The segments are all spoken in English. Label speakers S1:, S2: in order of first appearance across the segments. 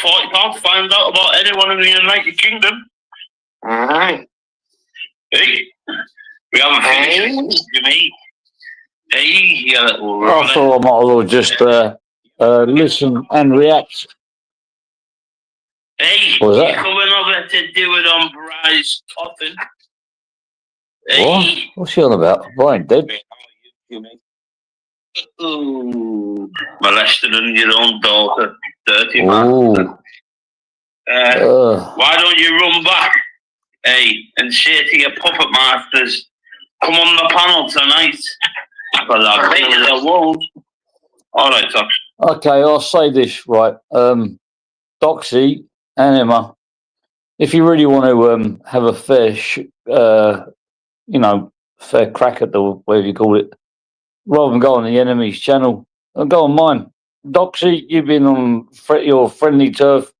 S1: £45 to find out about anyone in the United Kingdom.
S2: Alright.
S1: Hey, we haven't finished, Jimmy. Hey, you little
S3: I thought I might as well just listen and react.
S1: Hey,
S3: What was
S1: you're
S3: that?
S1: coming over to do it on Bry's coffin.
S3: What?
S1: Hey.
S3: What's she on about? Brian dead?
S1: Ooh, molested your own daughter. Dirty
S3: Ooh.
S1: man. Why don't you run back, hey, and say to your puppet masters, come on the panel tonight? Because I think they won't. All right, Tox.
S3: Okay, I'll say this, right. Doxy and Emma, if you really want to have a fair, fair crack at the, whatever you call it, rather than go on the enemy's channel, go on mine. Doxy, you've been on your friendly turf.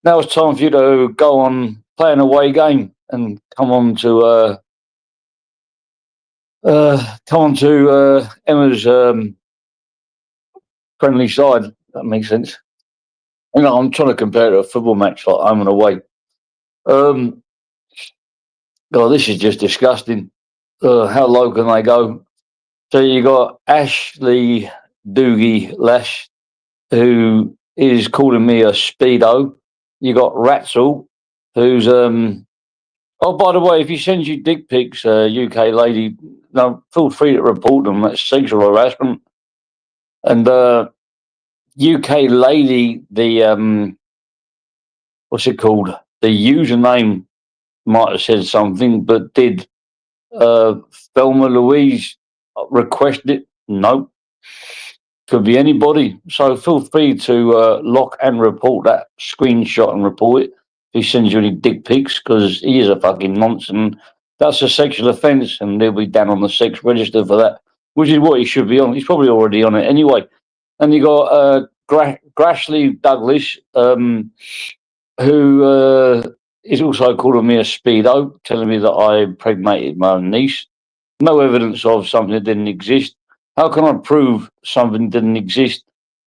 S3: Now it's time for you to go on, play an away game, and come on to Emma's friendly side. That makes sense. You know, I'm trying to compare it to a football match, like home and away. God, this is just disgusting. How low can they go? So you got Ashley Doogie Lash, who is calling me a speedo. You got Ratzel, who's oh, by the way, if he sends you dick pics, UK lady, no, feel free to report them. That's sexual harassment. And UK lady, the what's it called? The username might have said something, but did Thelma Louise request it? No. Could be anybody. So feel free to lock and report that screenshot and report it if he sends you any dick pics, because he is a fucking nonsense. That's a sexual offence, and they'll be down on the sex register for that, which is what he should be on. He's probably already on it anyway. And you got Grashley Douglas, who is also calling me a speedo, telling me that I impregnated my own niece. No evidence of something that didn't exist. How can I prove something didn't exist?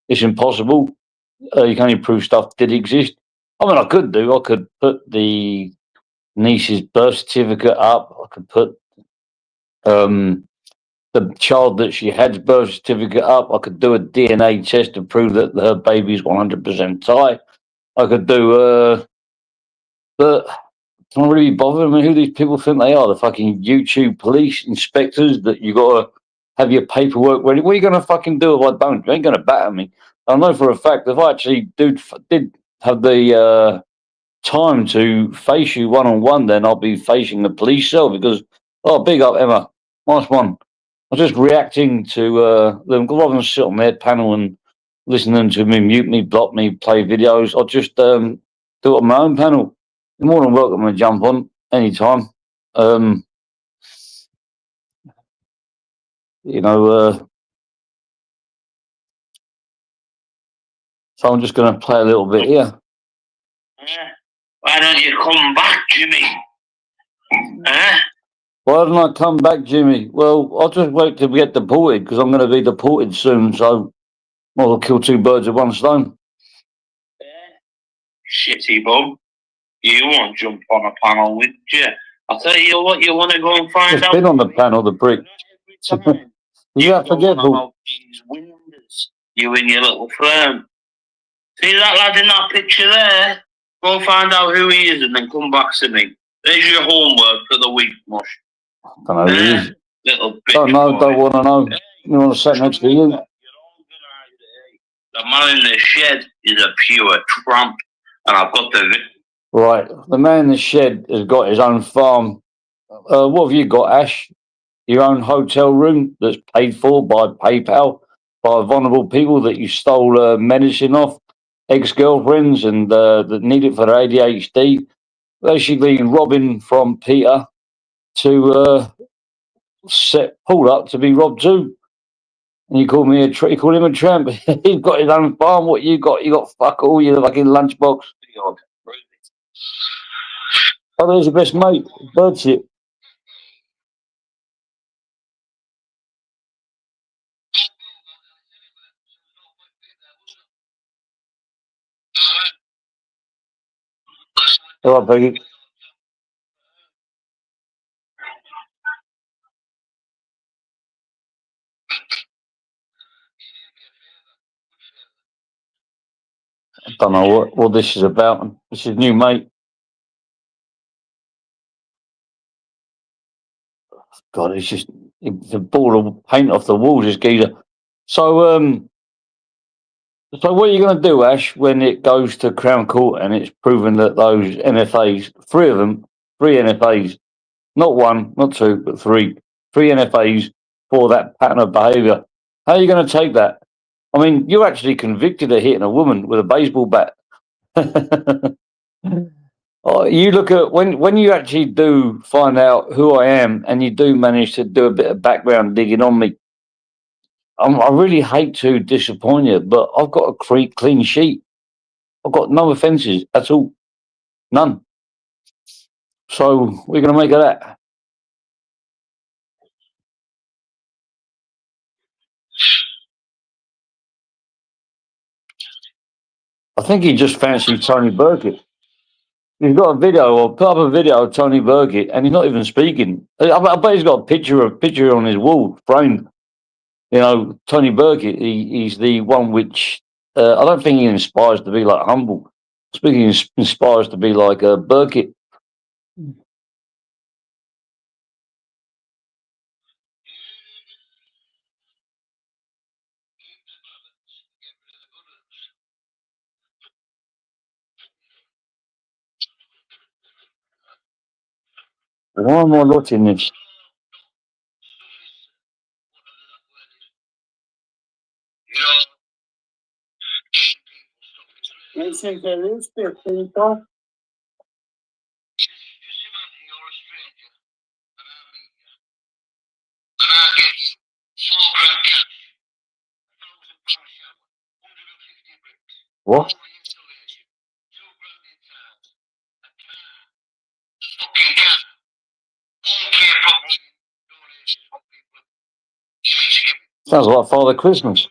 S3: It's impossible. You can only prove stuff did exist. I mean, I could put the niece's birth certificate up. I could put the child that she had's birth certificate up. I could do a DNA test to prove that her baby's 100% Thai. I could do, but can I really bother? I mean, who these people think they are? The fucking YouTube police inspectors that you got to have your paperwork ready. What are you going to fucking do if I don't? You ain't going to batter me. I know for a fact if I actually did have the time to face you one-on-one, then I'll be facing the police cell because, oh, big up, Emma. Nice one. I was just reacting to them rather than sit on their panel and listening to me, mute me, block me, play videos. I'll just do it on my own panel. You're more than welcome to jump on anytime. So I'm just going to play a little bit here.
S1: Why don't you come back, Jimmy?
S3: Why don't I come back, Jimmy? Well, I'll just wait till we get deported because I'm going to be deported soon. So I'll kill two birds with one stone.
S1: Shitty bum. You won't jump on a panel, would you? I'll tell you what, you want to go and find
S3: Just
S1: out.
S3: been on the panel, the prick. You have to get
S1: these windows, you and your little firm. See that lad in that picture there? Go and find out who he is and then come back to me. There's your homework for the week, Mush.
S3: Don't know who he is.
S1: Little bitch.
S3: Don't know, don't want to know. You want to sit next to you?
S1: The man in the shed is a pure tramp, and I've got the...
S3: Right, the man in the shed has got his own farm. What have you got, Ash? Your own hotel room that's paid for by PayPal, by vulnerable people that you stole medicine off, ex-girlfriends, and that need it for their ADHD. Basically robbing from Peter to set Paul up to be robbed too. And you call him a tramp. He's got his own farm. What you got? You got fuck all. You fucking lunchbox. Oh, there's your best mate. Birdshit. All right, Peggy. I don't know what this is about. This is new, mate. God, it's a ball of paint off the walls, this geezer. So what are you going to do, Ash, when it goes to Crown Court and it's proven that those NFAs, three of them, three NFAs, not one, not two, but three NFAs for that pattern of behaviour? How are you going to take that? I mean, you're actually convicted of hitting a woman with a baseball bat. Oh, you look at when you actually do find out who I am, and you do manage to do a bit of background digging on me. I really hate to disappoint you, but I've got a clean sheet. I've got no offences at all, none. So we're going to make of that. I think he just fancies Tony Burkett. He's got a video, or put up a video of Tony Burkett, and he's not even speaking. I bet he's got a picture on his wall framed. You know, Tony Burkett. He's the one which I don't think he inspires to be like humble. Speaking inspires to be like Burkett. Why am I watching this? What? Sounds like Father Christmas.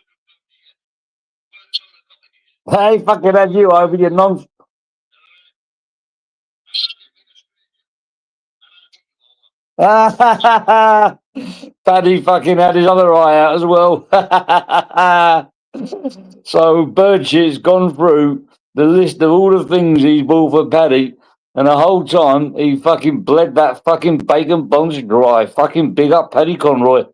S3: Hey, fucking had you over your nonsense. Paddy fucking had his other eye out as well. So Birch's gone through the list of all the things he's bought for Paddy, and the whole time he fucking bled that fucking bacon buns dry. Fucking big up Paddy Conroy.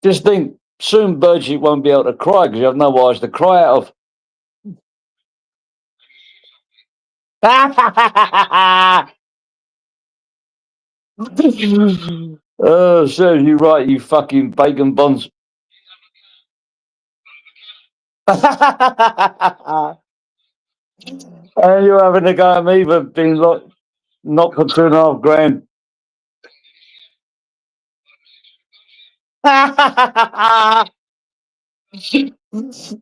S3: Just think, soon Birchie won't be able to cry because you have no eyes to cry out of. Oh, serves you right, you fucking bacon buns. And you're having to go at me for being like not for $2.5 grand.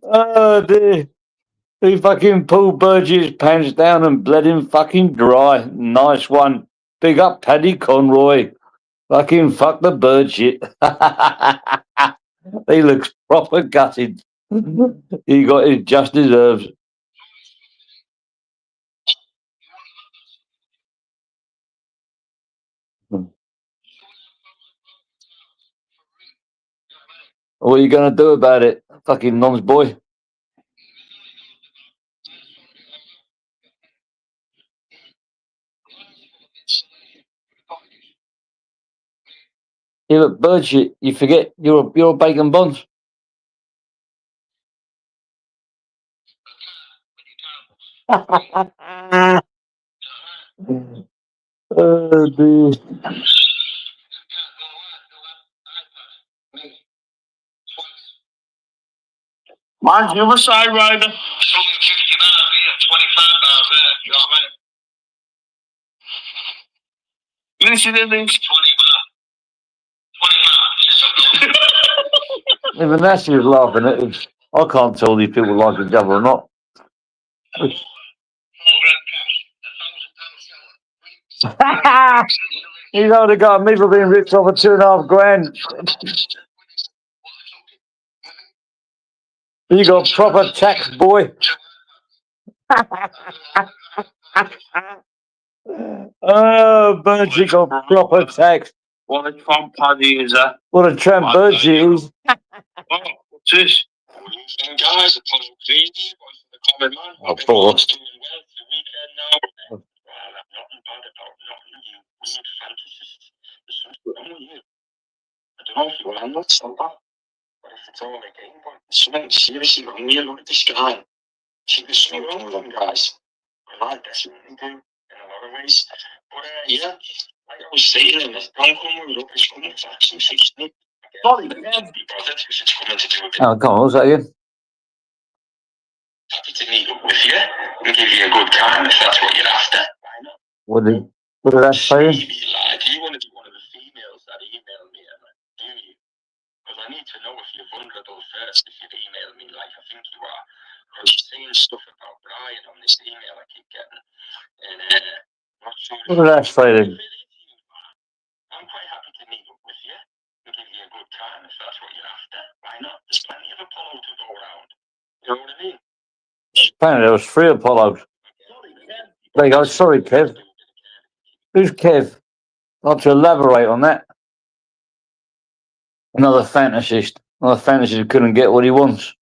S3: Oh dear. He fucking pulled Burgess' pants down and bled him fucking dry. Nice one. Big up Paddy Conroy. Fucking fuck the bird shit. He looks proper gutted. He got his just deserves. What are you going to do about it, fucking non's boy? Yeah, but bird shit, you forget you're a bacon buns. Oh dear.
S1: Mine's the other side, Ryder. 50 miles here, 25 miles there. You know what I mean? You see the things? 20 miles.
S3: Even Nancy was laughing at it. I can't tell these people like each other or not. He's only got me for being rich off of $2.5 grand. You got proper tax, boy. Oh, Bergie got proper text.
S1: What a tramp Paddy is that?
S3: What a tramp Bergie is.
S1: Oh, what's this? Guys, Apollo Creed, the common man.
S3: Oh, poor.
S1: Doing well for the weekend now. Well, I've nothing bad about nothing. You weird fantasists. There's something wrong with you. I don't know if you are not sober, but if it's all a game, but there's something seriously wrong with you. Look at this guy. See, there's something wrong with him, guys. Well, I definitely do, in a lot of ways. But yeah, like I was saying, and don't come with rubbish, come with facts and 16. Sorry, be bothered if it's coming to do a bit.
S3: Oh, come on, what's that again?
S1: Happy to meet up with you and give you a good time if that's what you're after. Why not?
S3: What did that say?
S1: Maybe, lad, you want to be one of the females that email me, do you? Because I need to know if you're vulnerable first if you'd email me like I think you are. Because you're saying stuff about Brian on this email I keep getting. And not sure.
S3: What did that say then?
S1: I'm quite happy to meet up with you and give you a good time if that's what you're after. Why not? There's plenty of Apollo to go around. You know what I mean?
S3: Apparently there was 3 Apollos. There you go. Sorry, Kev. Who's Kev? I'd like to elaborate on that. Another fantasist. Another fantasist who couldn't get what he wants.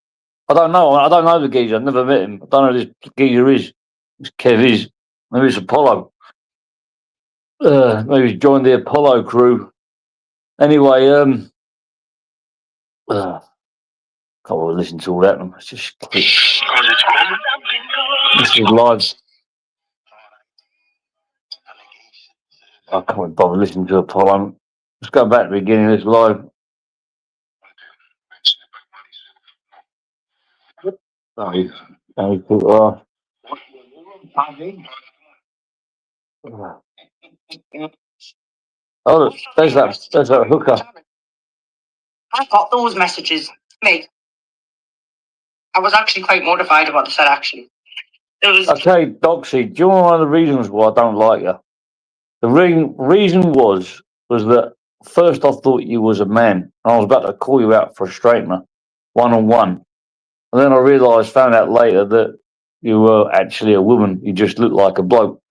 S3: I don't know. I don't know the geezer. I've never met him. I don't know who this geezer is. This Kev is. Maybe it's Apollo. Maybe he's joined the Apollo crew. Anyway, can't really listen to all that. It's just this is live. I can't bother listening to Apollo. Let's go back to the beginning of this live. Oh, there's that hooker.
S2: I got those messages, mate. I was actually quite mortified about this, actually.
S3: Okay, Doxy, do you know one of the reasons why I don't like you? The reason was that first I thought you was a man, and I was about to call you out for a straightener, one-on-one. And then I found out later that you were actually a woman. You just looked like a bloke.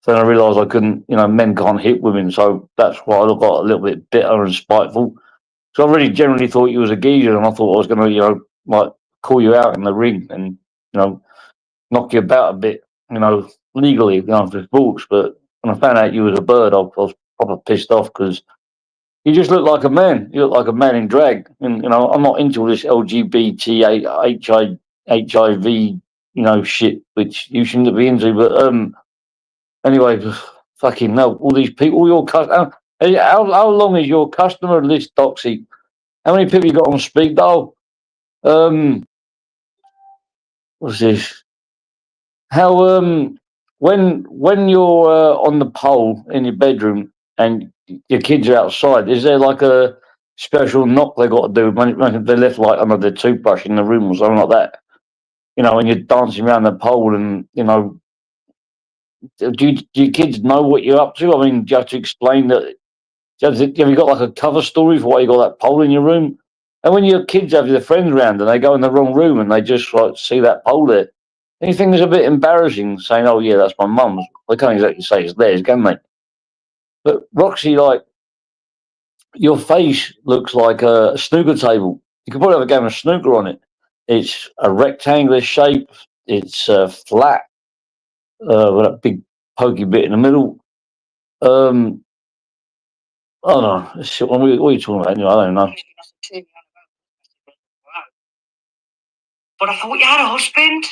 S3: So then I realised I couldn't, men can't hit women. So that's why I got a little bit bitter and spiteful. So I really generally thought you was a geezer, and I thought I was going to, like call you out in the ring and, knock you about a bit, legally, for sports. But when I found out you was a bird, I was proper pissed off because you just look like a man. You look like a man in drag. And, I'm not into all this LGBT, HIV, shit, which you shouldn't be into. But anyway, fucking no, all these people, all your customers. How long is your customer list, Doxy? How many people you got on speed dial? What's this? How when you're on the pole in your bedroom and your kids are outside, is there like a special knock they got to do when they left like under their toothbrush in the room or something like that? And you're dancing around the pole and do your kids know what you're up to? I mean, do you have to explain that? Have you got like a cover story for why you got that pole in your room? And when your kids have their friends around and they go in the wrong room and they just like see that pole there, anything that's a bit embarrassing, saying, "Oh yeah, that's my mum's." They can't exactly say it's theirs, can they? But Roxy, like your face looks like a snooker table. You could probably have a game of snooker on it. It's a rectangular shape. It's flat with a big pokey bit in the middle. I don't know. What are you talking about anyway? I don't know.
S2: But I thought you had a husband.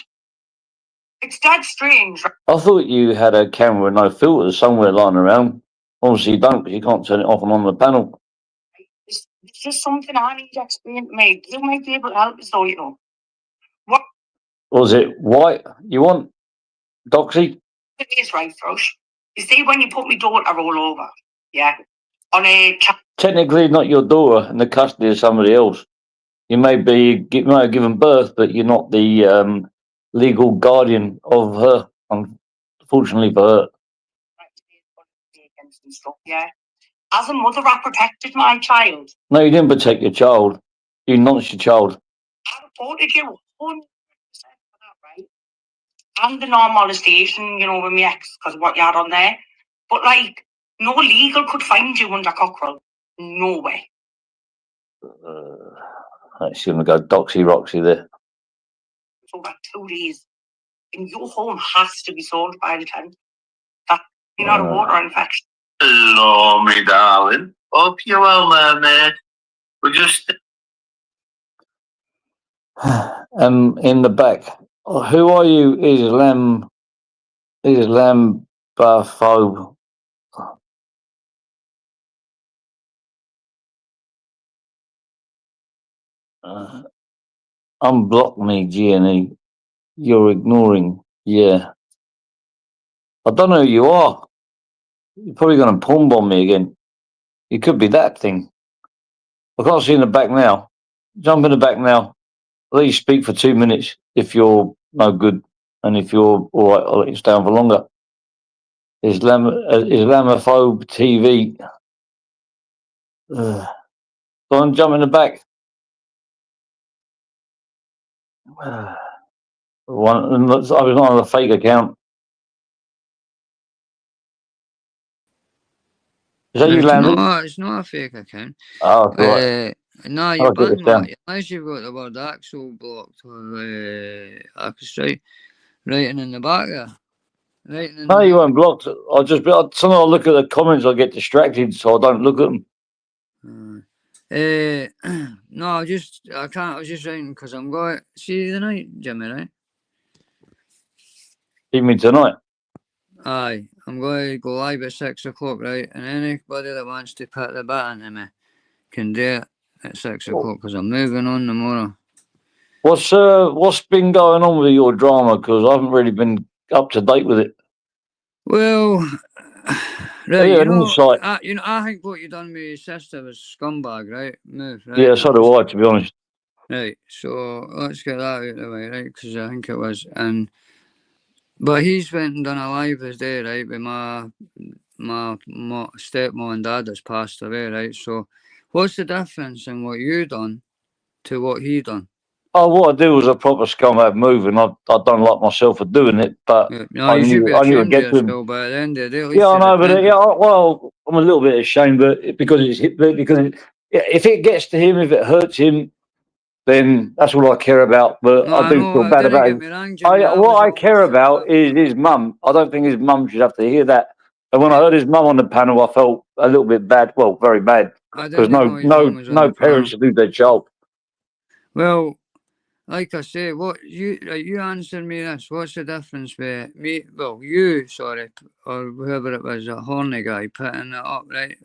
S2: It's dead strange.
S3: I thought you had a camera with no filters somewhere lying around. Obviously you don't, because you can't turn it off and on the panel.
S2: It's just something I need to explain to me. You might be able to help us though, What
S3: was it white you want, Doxy?
S2: It is right, Thrush. You see, when you put me daughter all over, yeah, on a
S3: technically not your daughter in the custody of somebody else. You may have given birth, but you're not the legal guardian of her, unfortunately for her.
S2: Yeah. As a mother, I protected my child.
S3: No, you didn't protect your child. You nonce your child.
S2: I reported you 100% for that, right? and the non-molestation, you know, with my ex, because what you had on there. But, like, no legal could find you under Cockrell. No way.
S3: Actually, I'm going to go Doxy Roxy there.
S2: It's over 2 days. And your home has to be sold by the 10th. That's not a water infection.
S1: Hello, me darling. Hope you're well, mermaid. We're just
S3: In the back, who are you? Is Lambaphobe? Unblock me, G&E. You're ignoring. Yeah. I don't know who you are. You're probably going to pawn bomb me again. You could be that thing. I can't see in the back now. Jump in the back now. I'll let you speak for 2 minutes if you're no good. And if you're all right, I'll let you stay on for longer. Islamophobe TV. Go on, jump in the back. I was not on a fake account. Is that you, Landry?
S4: No, it's not a fake account.
S3: Oh, right.
S4: No,
S3: I'll
S4: you're
S3: get this
S4: banned,
S3: down.
S4: Matt. Unless you've got the word Axel blocked or Axel writing in the back there. Writing in
S3: No,
S4: the
S3: you
S4: back.
S3: weren't blocked. Sometimes I look at the comments, I get distracted, so I don't look at them.
S4: No, I can't. I was just writing because I'm going. See the night, Jimmy, right?
S3: Even tonight.
S4: Aye, I'm going to go live at 6 o'clock, right? And anybody that wants to put the bat into me can do it at 6 o'clock because I'm moving on tomorrow.
S3: What's been going on with your drama? Because I haven't really been up to date with it.
S4: Well, right,
S3: Yeah,
S4: you know,
S3: insight.
S4: I think what you done with your sister was scumbag, right? Move, right?
S3: Yeah, so do I, to be honest.
S4: Right, so let's get that out of the way, right? Because I think it was, but he's went and done a live this day, right? With my stepmom and dad that's passed away, right? So, what's the difference in what you done to what he done?
S3: Oh, what I do was a proper scumbag move, and I don't like myself for doing it, but
S4: Yeah, no,
S3: I
S4: you should be
S3: knew I'd
S4: ashamed of
S3: get to him.
S4: yourself, but at the end of the day, at least
S3: Yeah, I
S4: you
S3: know, but
S4: repented.
S3: well, I'm a little bit ashamed, but if it gets to him, if it hurts him, then that's all I care about. But
S4: No,
S3: I do feel bad
S4: didn't
S3: about
S4: get
S3: it.
S4: me wrong, Jimmy.
S3: What I care about is his mum. I don't think his mum should have to hear that. And when I heard his mum on the panel, I felt a little bit bad. Well, very bad,
S4: I
S3: because
S4: didn't know his mum was on
S3: no
S4: the panel.
S3: parents should lose their child.
S4: Well, like I say, what you answered me this. What's the difference with me? Well, you, sorry, or whoever it was, a horny guy putting it up, right?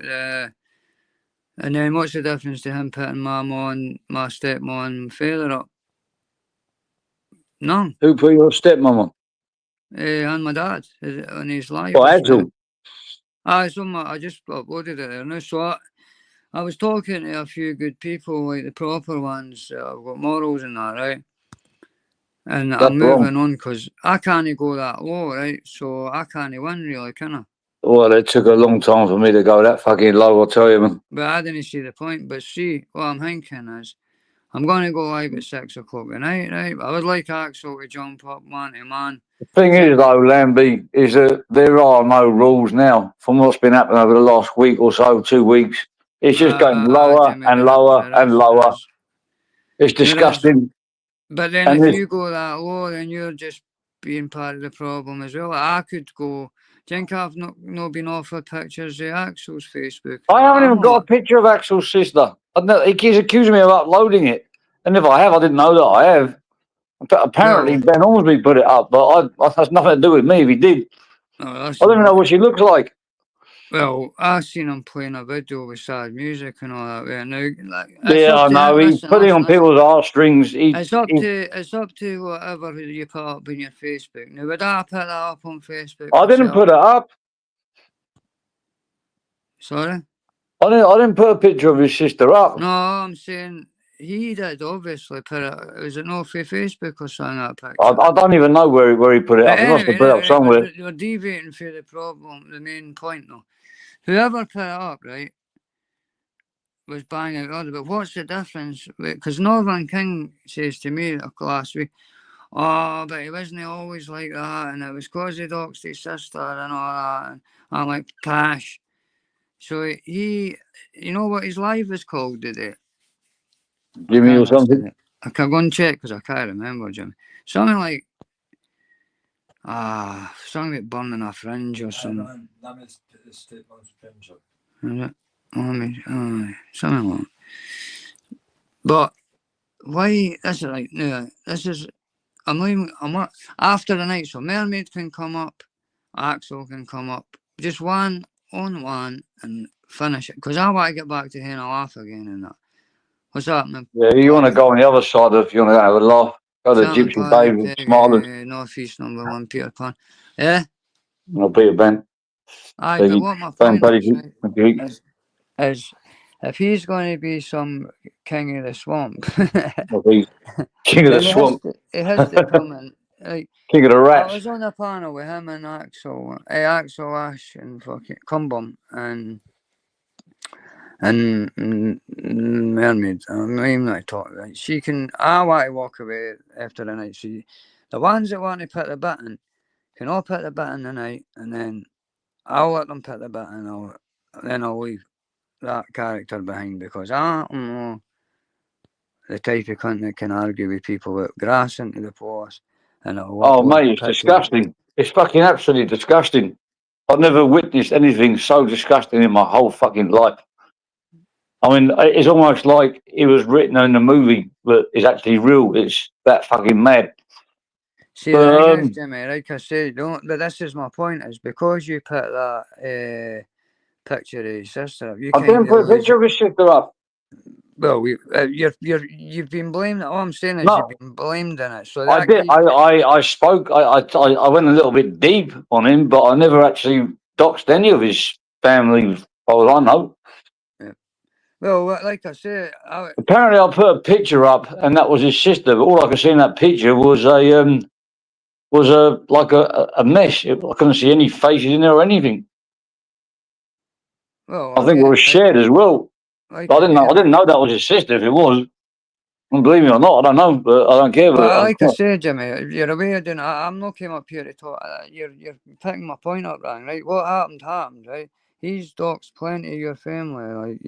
S4: And then what's the difference to him putting my stepmom and father up? None.
S3: Who put your stepmom on?
S4: And my dad on his live.
S3: Well, Axel.
S4: I just uploaded it there now. So I was talking to a few good people, like the proper ones that have got morals and that, right? And
S3: That's
S4: I'm moving
S3: wrong.
S4: on because I can't go that low, right? So I can't win really, can I?
S3: Well, it took a long time for me to go that fucking low, I'll tell you, man.
S4: But I didn't see the point. But see, what I'm thinking is, I'm going to go live at 6 o'clock tonight, right? I would like Axel to jump up man to man.
S3: The thing is, though, Lambie, is that there are no rules now from what's been happening over the last week or so, 2 weeks. It's just going lower
S4: Jimmy,
S3: and lower and lower. It's disgusting.
S4: But then
S3: And
S4: if
S3: this-
S4: you go that low, then you're just being part of the problem as well. I could go. Do you think I've not been offered pictures of Axel's Facebook?
S3: I haven't even got a picture of Axel's sister. He's accusing me of uploading it. And if I have, I didn't know that I have. But apparently,
S4: Well-
S3: Ben Ormsby put it up, but that has nothing to do with me if he did. I don't even know what she looks like.
S4: Well, I seen him playing a video with sad music and all that. Right? Now,
S3: Yeah, I know. He's putting on people's heartstrings.
S4: It's up to whatever you put up on your Facebook. Now, would I put that up on Facebook?
S3: I didn't put it up.
S4: Sorry?
S3: I didn't put a picture of his sister up.
S4: No, I'm saying he did obviously put it. Was it not for Facebook or something, that picture?
S3: I don't even know where he put it up. He must have put it up somewhere.
S4: You're deviating for the problem, the main point though. Whoever put it up, right, was banging out. But what's the difference? Because Northern King says to me last week, oh, but he wasn't always like that, and it was 'cause he doxed his sister and all that, and I'm like, Pash. So he, you know what his life is called, did it?
S3: Jimmy or something.
S4: I can go and check because I can't remember, Jimmy. Something like, something like Burning a Fringe or something. Is it? Something like that. But why, this is like, no, this is, I'm not, after the night, so Mermaid can come up, Axel can come up, just one on one and finish it. Because I want to get back to having a laugh again and that. What's that, man?
S3: Yeah, you want to go on the other side if you want to have a laugh. Go to
S4: Sam
S3: Gypsy
S4: Paddy,
S3: Dave and Smilers.
S4: Northeast #1, Peter Pan. Yeah?
S3: Or Peter Ben.
S4: Aye,
S3: So
S4: but
S3: you
S4: what my
S3: don't
S4: point
S3: play
S4: is if he's going to be some king of the swamp,
S3: King of the
S4: then
S3: Swamp,
S4: he has to come in. Like,
S3: King of the
S4: I
S3: Rats.
S4: was on a panel with him and Axel Ash and fucking Cumbum and Mermaid. I'm not talking right. She can. I want to walk away after the night. So the ones that want to put the button can all put the button tonight, and then I'll let them put the button. Then I'll leave that character behind because I don't know the type of cunt that can argue with people with grass into the paws and
S3: Oh, mate, it's disgusting. It's fucking absolutely disgusting. I've never witnessed anything so disgusting in my whole fucking life. I mean, it's almost like it was written in a movie that is actually real. It's that fucking mad.
S4: See, the thing is, Jimmy, like I said, but this is my point, is because you put that picture of his sister up, you
S3: I didn't put a picture of his sister up.
S4: Well, you've been blamed. All I'm saying is
S3: No.
S4: you've been blamed in it. So
S3: I did. I spoke. I went a little bit deep on him, but I never actually doxed any of his family, as far as I know.
S4: Yeah. Well, like I said,
S3: apparently I put a picture up, and that was his sister. But all I could see in that picture was a mesh. I couldn't see any faces in there or anything.
S4: Well,
S3: I think it was shared as well. Like, I didn't know that was his sister. If it was, and believe me or not, I don't know, but I don't care.
S4: But like I said, Jimmy, you're away of doing. I'm not came up here to talk. You're picking my point up wrong, right? What happened, right? He's doxed plenty of your family,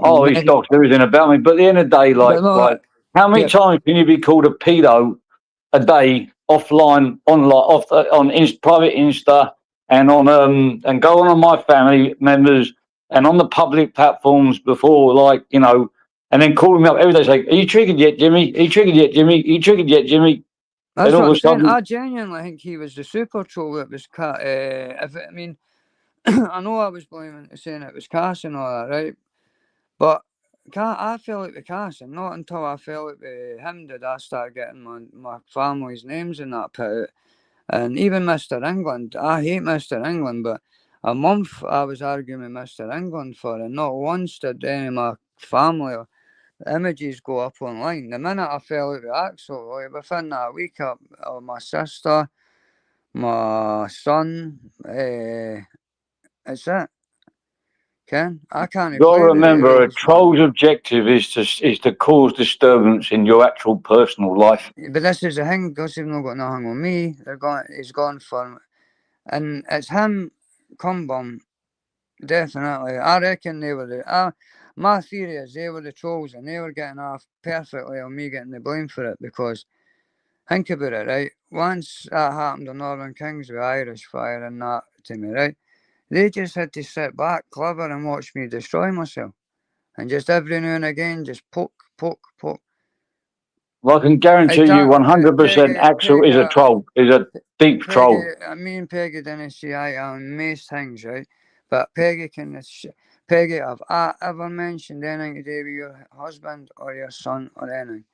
S3: oh, he's doxed everything about me. But at the end of the day, like how many times can you be called a pedo a day offline, on private Insta, and on and go on my family members and on the public platforms before, like, you know, and then call me up every day saying, "Are you triggered yet, Jimmy? Are you triggered yet, Jimmy? Are you triggered yet, Jimmy?"
S4: That's what I'm saying. I genuinely think he was the super troll that was I mean, I know I was saying it was Cass and all that, right? But I fell out with Cass, and not until I fell out with him did I start getting my family's names and that put out. And even Mr. England, I hate Mr. England, but a month I was arguing with Mr. England for it. Not once did any of my family or images go up online. The minute I fell out with Axel, within that week, my sister, my son, it's it. Ken, I can't.
S3: You got to remember, a troll's objective is to cause disturbance in your actual personal life.
S4: But this is the thing, because they've not got nothing on me. He's gone for, and it's him, Cumbum, definitely. I reckon they were my theory is they were the trolls, and they were getting off perfectly on me getting the blame for it, because think about it, right? Once that happened on Northern Kings with Irish Fire and that to me, right? They just had to sit back, clever, and watch me destroy myself. And just every now and again, just poke.
S3: Well, I can guarantee you 100% Axel is a troll. He's a deep troll.
S4: Me and Peggy didn't see eye on most things, right? But Peggy have I ever mentioned anything to do with your husband or your son or anything?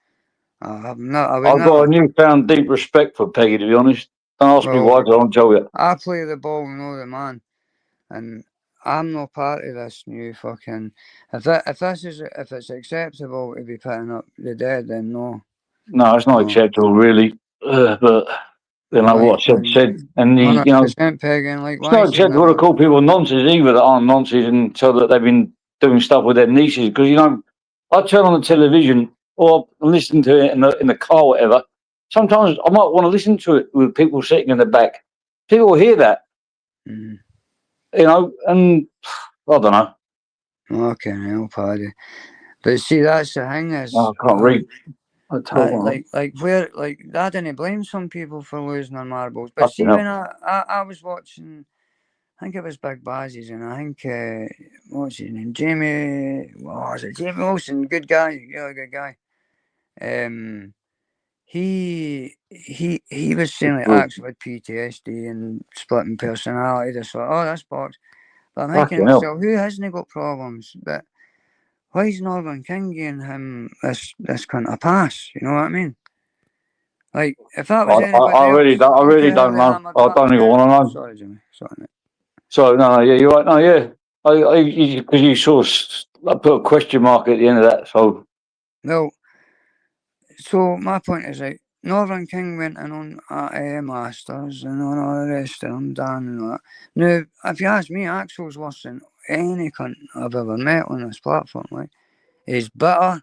S4: I've
S3: got a newfound deep respect for Peggy, to be honest. Don't ask me why, because I won't tell you.
S4: I play the ball and know the man, and I'm not part of this new fucking. If it's acceptable to be putting up the dead, then no.
S3: No, it's not acceptable, really. But you know what said, and you know,
S4: Pegging, like,
S3: it's not acceptable to call people nonsense either that aren't nonsense and tell that they've been doing stuff with their nieces. Because, you know, I turn on the television or listen to it in the car, or whatever, sometimes I might want to listen to it with people sitting in the back. People hear that,
S4: Mm.
S3: you know, and I don't know.
S4: Okay, no, Paddy. But see, that's the thing is,
S3: I can't read. I tell you,
S4: like where, like, I didn't blame some people for losing their marbles. But see,
S3: fucking hell.
S4: when I was watching, I think it was Big Bazzies, and I think, what's his name? Jamie, what was it? Jamie Wilson, good guy, really good guy. He was saying like acts with PTSD and splitting personality disorder. Oh, that's box. But I'm thinking
S3: Fucking
S4: to
S3: hell.
S4: myself, who hasn't got problems? But why is Northern King giving him this kind of pass? You know what I mean? Like, if that was anybody
S3: I really
S4: else,
S3: don't. I
S4: look
S3: really
S4: at how
S3: don't
S4: they
S3: know.
S4: hammered
S3: I
S4: Martin
S3: don't even
S4: Kelly.
S3: want to know.
S4: Sorry, Jimmy. Sorry, mate.
S3: So no, yeah, you're right. No, yeah, because you sort of put a question mark at the end of that. So
S4: Well, so my point is, like, Northern King went in on Masters and on all the rest of them, Dan and all that. Now, if you ask me, Axel's worse than any cunt I've ever met on this platform. Like, he's bitter.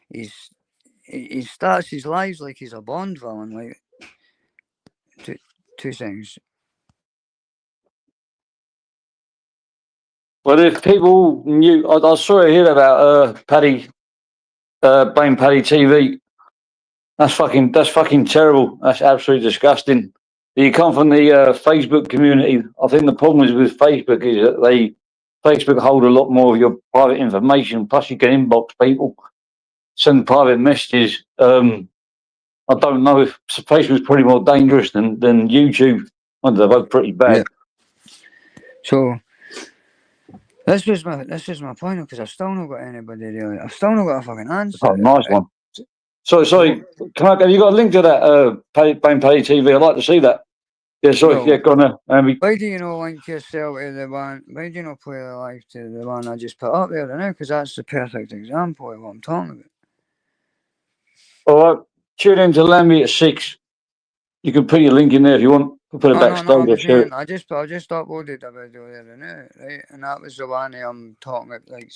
S4: He starts his lives like he's a Bond villain. Like, two things.
S3: but if people knew, I saw a hear about Paddy, Blame Paddy TV. That's fucking terrible. That's absolutely disgusting. You come from the Facebook community. I think the problem is with Facebook is that Facebook hold a lot more of your private information. Plus, you can inbox people, send private messages. I don't know if Facebook's probably more dangerous than YouTube. They're both pretty bad.
S4: Yeah. So this was my point, because I've still not got anybody really. I've still not got a fucking answer.
S3: Oh, nice one. So sorry, have you got a link to that Blame Paddy TV? I'd like to see that. Yeah, sorry,
S4: No.
S3: yeah, go on there.
S4: Why do you not link yourself to the one? Why do you not play the live to the one I just put up there now? Because that's the perfect example of what I'm talking about.
S3: All right, tune in to Lamby at 6. You can put your link in there if you want. We'll put it backstage.
S4: No, I'm
S3: or share it.
S4: saying, I just uploaded a video there now, right? And that was the one I'm talking about, like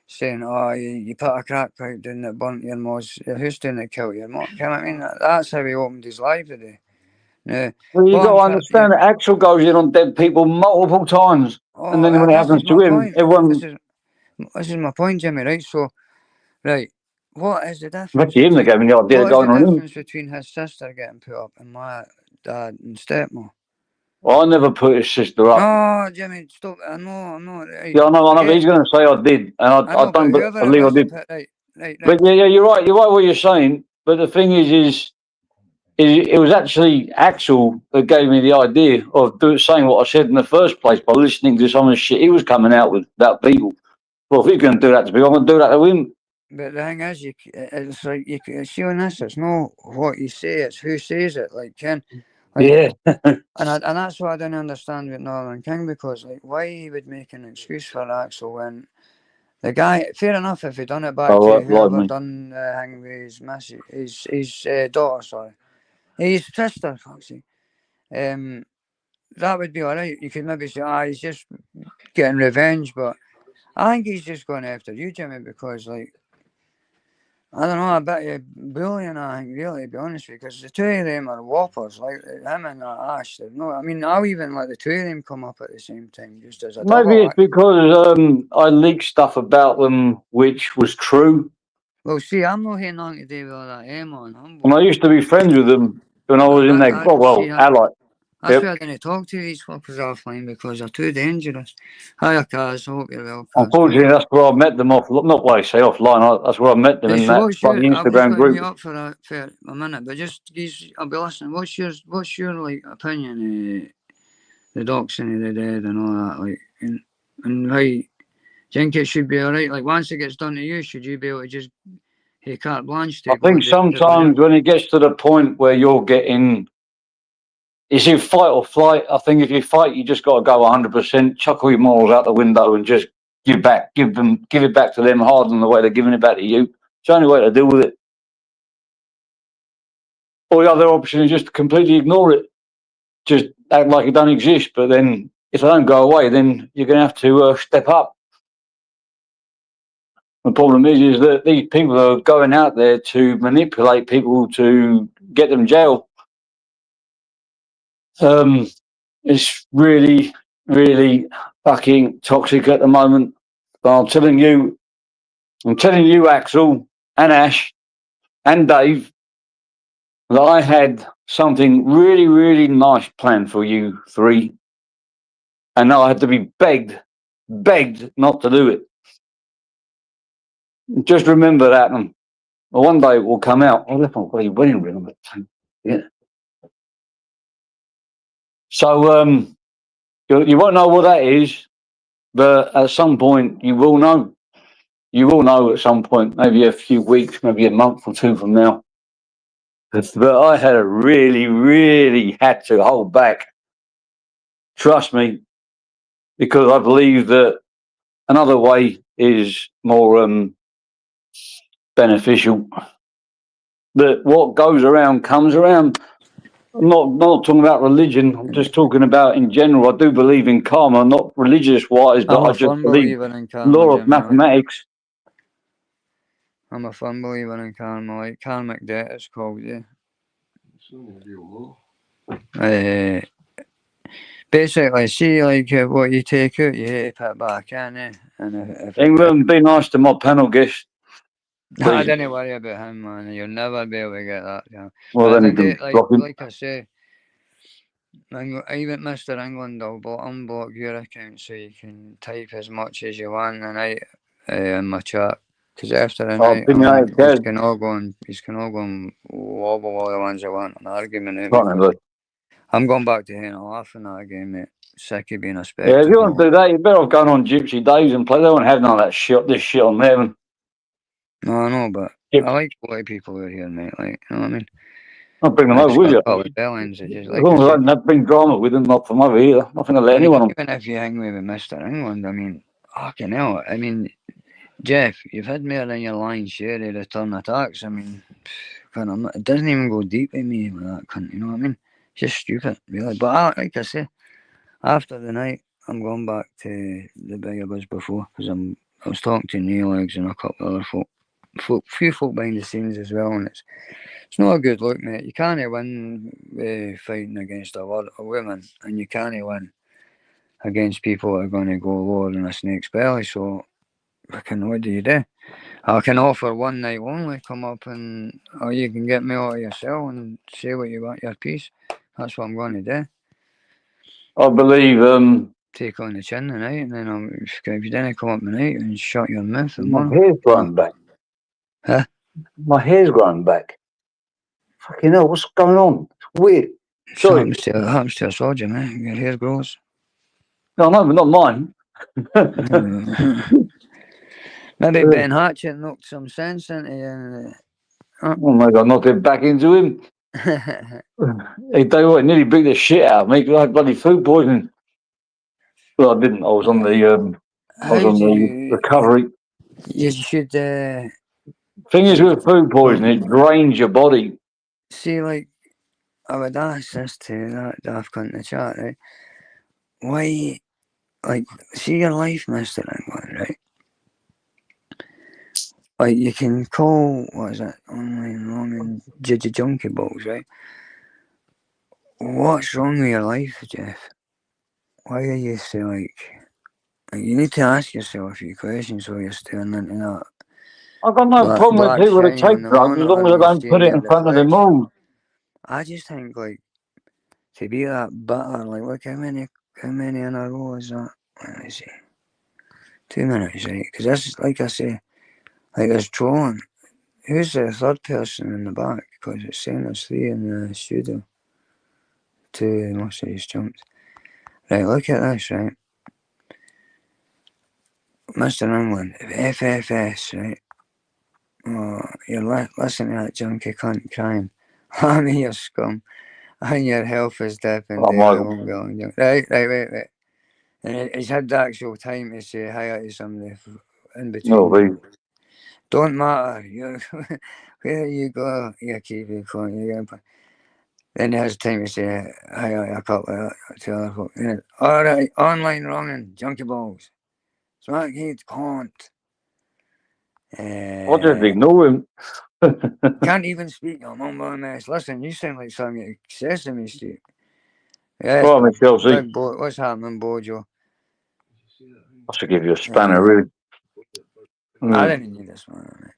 S4: saying, oh, you put a crack pipe down that burnt your moss. Who's doing that killed your moss? You know what I mean? That's how he opened his live today. Now,
S3: Well, you
S4: what
S3: got
S4: I'm
S3: to
S4: trying-
S3: understand that Axel goes in on dead people multiple times, and then when it
S4: this
S3: happens
S4: is
S3: to
S4: my
S3: him,
S4: point.
S3: everyone.
S4: This is my point, Jimmy. Right? So, right, what is the difference?
S3: Actually, him that gave me the idea of
S4: What is
S3: going
S4: the
S3: on him.
S4: difference between his sister getting put up and my dad and stepmom?
S3: Well, I never put his sister up.
S4: No, Jimmy, stop. I'm not. Right.
S3: Yeah, I know. But he's going to say I did, and I
S4: know,
S3: don't
S4: but whoever it
S3: believe I
S4: was
S3: did.
S4: Right.
S3: But yeah, you're right. You're right what you're saying. But the thing is it was actually Axel that gave me the idea of saying what I said in the first place by listening to some of the shit he was coming out with about people. Well, if he's going to do that to people, I'm going to do that to him.
S4: But the thing is, it's like you see on this. It's not what you say; it's who says it. Like Ken. Like,
S3: Yeah.
S4: and that's what I didn't understand with Northern King, because like why he would make an excuse for Axel when the guy, fair enough if he done it back to whoever done the thing with his daughter, sorry, his sister, fuck's that would be alright. You could maybe say, he's just getting revenge, but I think he's just going after you, Jimmy, because like I don't know, I bet you bullying, I think, really, to be honest with you, because the two of them are whoppers, like him and Ash. No, I mean, I'll even let the two of them come up at the same time, just as a double.
S3: Maybe it's because I leaked stuff about them which was true.
S4: Well, see, I'm not hearing nothing to do with all that, man.
S3: And I used to be friends with them when I was in their ally.
S4: That's why I didn't talk to these fuckers offline, because they're too dangerous. Hiya, Kaz. I hope you're well, Kaz.
S3: Unfortunately, that's where I met them not where I say offline. That's where I met them in that Instagram group.
S4: Up for a minute, but I'll be listening. What's your like opinion of the doxing of the dead and all that? Like, and how do you think it should be alright? Like, once it gets done to you, should you be able to just carte blanche?
S3: I think sometimes when it gets to the point where you're getting, it's in fight or flight. I think if you fight, you just got to go 100%, chuckle your morals out the window, and just give it back to them harder than the way they're giving it back to you. It's the only way to deal with it. Or the other option is just to completely ignore it, just act like it don't exist. But then, if they don't go away, then you're going to have to step up. The problem is that these people are going out there to manipulate people to get them jail. It's really, really fucking toxic at the moment. But I'm telling you, Axel and Ash and Dave, that I had something really, really nice planned for you three, and I had to be begged not to do it. Just remember that, and one day it will come out. I left my bloody wedding ring. Yeah. So you won't know what that is, but at some point you will know. You will know at some point, maybe a few weeks, maybe a month or two from now. But I had really had to hold back. Trust me, because I believe that another way is more beneficial. That what goes around comes around. I'm not talking about religion. I'm just talking about in general. I do believe in karma, not religious wise, but
S4: I'm
S3: I
S4: a
S3: just
S4: firm
S3: believe
S4: believer in karma,
S3: law of
S4: Jimmy.
S3: mathematics.
S4: I'm a firm believer in karma, like karmic debt it's called, yeah. Basically, see, like, what you take out, you hate to put back in, eh? And if
S3: England, be nice to my panel guest.
S4: I
S3: Please.
S4: didn't worry about him, man. You'll never be able to get that. Yeah.
S3: Well,
S4: But
S3: then
S4: the
S3: you
S4: day,
S3: can block him.
S4: like I say, even Mr. England will unblock your account so you can type as much as you want the night in my chat. Because after the
S3: I'll
S4: night,
S3: pin you out,
S4: he's
S3: Dad.
S4: can all go and wobble all the ones I want and argument out.
S3: Right then, bud.
S4: I'm going back to hanging off in that game, mate. Sick of being a
S3: Yeah, if
S4: spectator.
S3: you want to do that, you better off going on Gypsy Days and play. They won't have none of that shit, this shit on there.
S4: No, I know, but
S3: Yep.
S4: I like white people out here, mate. Like, you know what I mean?
S3: I'll bring them
S4: I
S3: over
S4: just
S3: with
S4: got
S3: you.
S4: a couple of bellends. Just,
S3: As
S4: like
S3: long
S4: I
S3: as I
S4: said,
S3: don't bring drama with them, not from over here. Nothing to let
S4: I mean,
S3: anyone on.
S4: even if you hang with Mr. England, I mean, fucking hell. I mean, Jeff, you've had more than your lion's share of return attacks. I mean, it doesn't even go deep in me with that cunt, you know what I mean? It's just stupid, really. But like I say, after the night, I'm going back to the big I was before because I was talking to Neil Eggs and a couple of other few folk behind the scenes as well, and it's not a good look, mate. You can't win fighting against a woman, and you can't win against people that are going to go lower than a snake's belly. So, what do you do? I can offer one night only. Come up or you can get me out of your cell and say what you want your piece. That's what I'm going to do.
S3: I believe
S4: Take on the chin tonight, and then if you didn't come up tonight and shut your mouth,
S3: my hair's growing back.
S4: Huh?
S3: My hair's growing back. Fucking hell, what's going on? It's weird. Sorry.
S4: It happens to a soldier, man. Your hair grows.
S3: No, but not mine.
S4: Maybe Ben Hatchett knocked some sense into you.
S3: Oh my God, knocked it back into him. He tell you what, nearly beat the shit out of me because I had bloody food poisoning. Well, I didn't. I was on the recovery.
S4: You should
S3: Thing is with food poisoning, it drains your body.
S4: see, like, I would ask this to that daft cunt in the chat, right? Why, like, see your life, Mr. England, right? Like, you can call, what is it, online wrong and junkie balls, right? What's wrong with your life, Jeff? Why are you so, like, you need to ask yourself a few questions while you're staring into that.
S3: I've got no problem with people that take drugs as long as I don't put it in front of them all.
S4: I just think, like, to be that bitter, like, look, how many in a row is that? Let me see. 2 minutes, right? Because that's, like I say, like, there's trolling. Who's the third person in the back? Because it's saying there's 3 in the studio. 2 must have just jumped. Right, look at this, right? Mr. England, FFS, right? Oh, you're listening to that junkie cunt crying. I mean, you're scum. And your health is dipping down. Right, wait. And he's had the actual time to say hi to somebody in between.
S3: No,
S4: Don't matter. Where you go, you keep it going. Then he has time to say hi to a couple to other folk. Alright, online wronging, junkie balls. Smack heat, cunt.
S3: I'll just ignore him.
S4: Can't even speak no more, mess. Listen, you sound like something at Sesame Street. Yes,
S3: Right, Miss Chelsea.
S4: big what's happening, Bojo?
S3: I should give you a spanner, really.
S4: I didn't need this one, mate.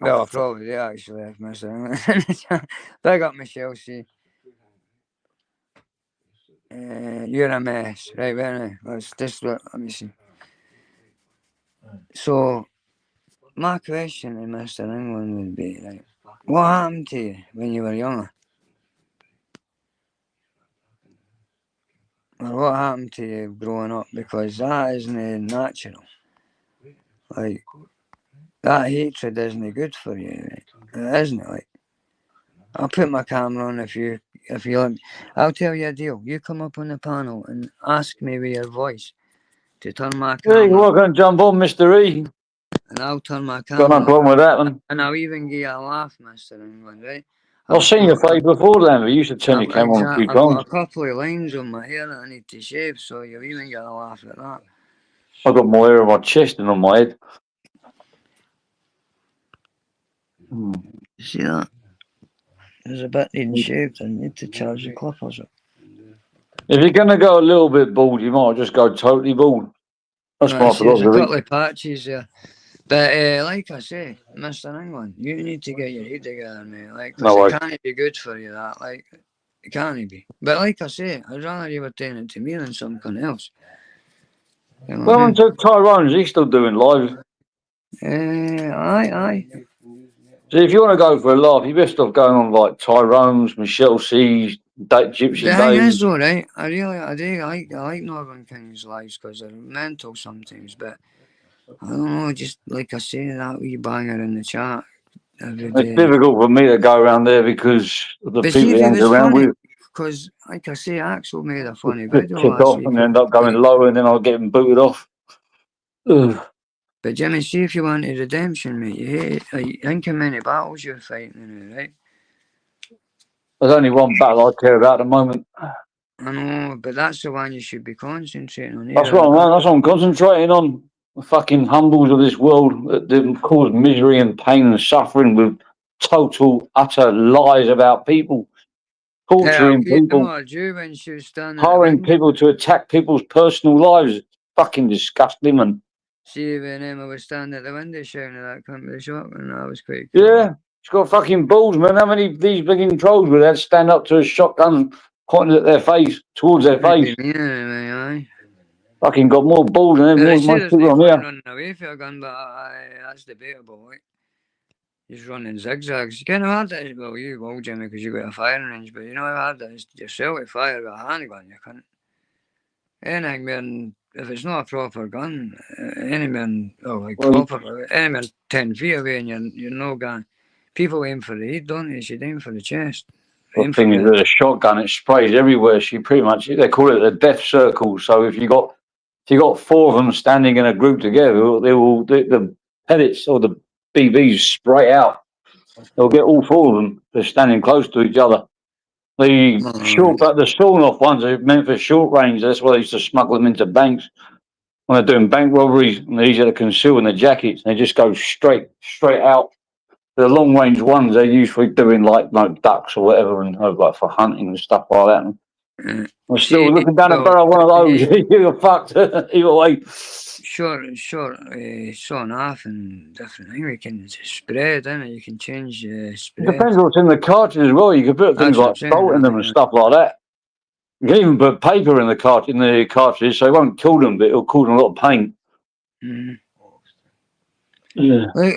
S4: Well, probably did actually, if Mr. Big up Michelle C. You're a mess. Right, anyway, let me see. So, my question to Mr. England would be, like, what happened to you when you were younger? Or what happened to you growing up? Because that isn't natural. Like, that hatred isn't good for you, right? It isn't, like. I'll put my camera on if you want. I'll tell you a deal. You come up on the panel and ask me with your voice to turn my
S3: Yeah,
S4: camera
S3: you're welcome to jump on, Mr. E.
S4: and I'll turn my
S3: Got no
S4: camera on.
S3: problem with that one.
S4: And I'll even give you a laugh, Mr. England, right?
S3: I've seen your face before, then, but you should turn your camera on a few
S4: I've got a
S3: times.
S4: couple of lines on my hair that I need to shave, so you'll even get a laugh at that.
S3: I've got more hair on my chest than on my head.
S4: You see that? There's a bit needing shaved. I need to charge the clippers up.
S3: If you're going to go a little bit bald, you might just go totally bald. That's my
S4: There's a
S3: philosophy.
S4: couple of patches there. But like I say, Mr. England, you need to get your head together, mate. Like,
S3: No
S4: cause
S3: way.
S4: it can't be good for you, that. Like, it can't be. But like I say, I'd rather you were doing it to me than something else. You know what I
S3: Well,
S4: mean?
S3: to Tyrone's, he's still doing live.
S4: Aye.
S3: So if you want to go for a laugh, you best stop going on like Tyrone's, Michelle C's, Gypsy
S4: The thing is,
S3: Days.
S4: though, right? I like Northern Kings lives because they're mental sometimes. But I don't know, just like I say, that wee banger in the chat every
S3: It's
S4: day.
S3: difficult for me to go around there because of the
S4: But
S3: people
S4: see
S3: he
S4: if it
S3: hangs
S4: was
S3: around
S4: funny,
S3: with.
S4: because like I say, Axel made a funny
S3: Just
S4: video
S3: kick
S4: last
S3: off
S4: week.
S3: and end up going lower, and then I'll get him booted off. Ugh.
S4: But Jimmy, see if you wanted redemption, mate. You hate it. Like, think how many battles you're fighting now, right?
S3: There's only one battle I care about at the moment.
S4: I know, but that's the one you should be concentrating on.
S3: That's what I'm concentrating on. The fucking humbles of this world that cause misery and pain and suffering with total, utter lies about people, torturing people,
S4: when she was standing
S3: hiring people to attack people's personal lives. Fucking disgusting, man.
S4: See, when Emma was standing at the window shouting at that company shop, and that was quite cool.
S3: Yeah, she's got fucking balls, man. How many of these big trolls would have stand up to a shotgun pointed at their face, towards their face?
S4: Aye.
S3: Fucking got more balls than
S4: But I
S3: most
S4: see there's
S3: people
S4: no
S3: on
S4: point
S3: here.
S4: running away for a gun, but that's debatable, right? He's running zigzags. You kind of hard that is, well, you will, Jimmy, because you got a firing range, but you know how hard that is yourself to fire with a handgun, you can't. Anything, man, if it's not a proper gun, any man, any man 10 feet away and you're no gun. People aim for the head, don't they? You should aim for the chest.
S3: The thing is, with a shotgun, it sprays everywhere. She pretty much, they call it the death circle. So if you got four of them standing in a group together, the pellets or the BBs spray out. They'll get all four of them. They're standing close to each other. The sawn off ones are meant for short range. That's why they used to smuggle them into banks when they're doing bank robberies, and they're easier to conceal in the jackets. They just go straight out. The long range ones they're usually doing like ducks or whatever, and like for hunting and stuff like that. I'm still looking down the barrel of one of those. You're fucked either way.
S4: Short, sawn off and different thing. You can spray it, innit? You can change spray.
S3: It depends what's in the cartridge as well. You can put things like salt in them and stuff like that. You can even put paper in the cartridge, so it won't kill them, but it'll cause them a lot of pain.
S4: Mm-hmm.
S3: Yeah.
S4: Look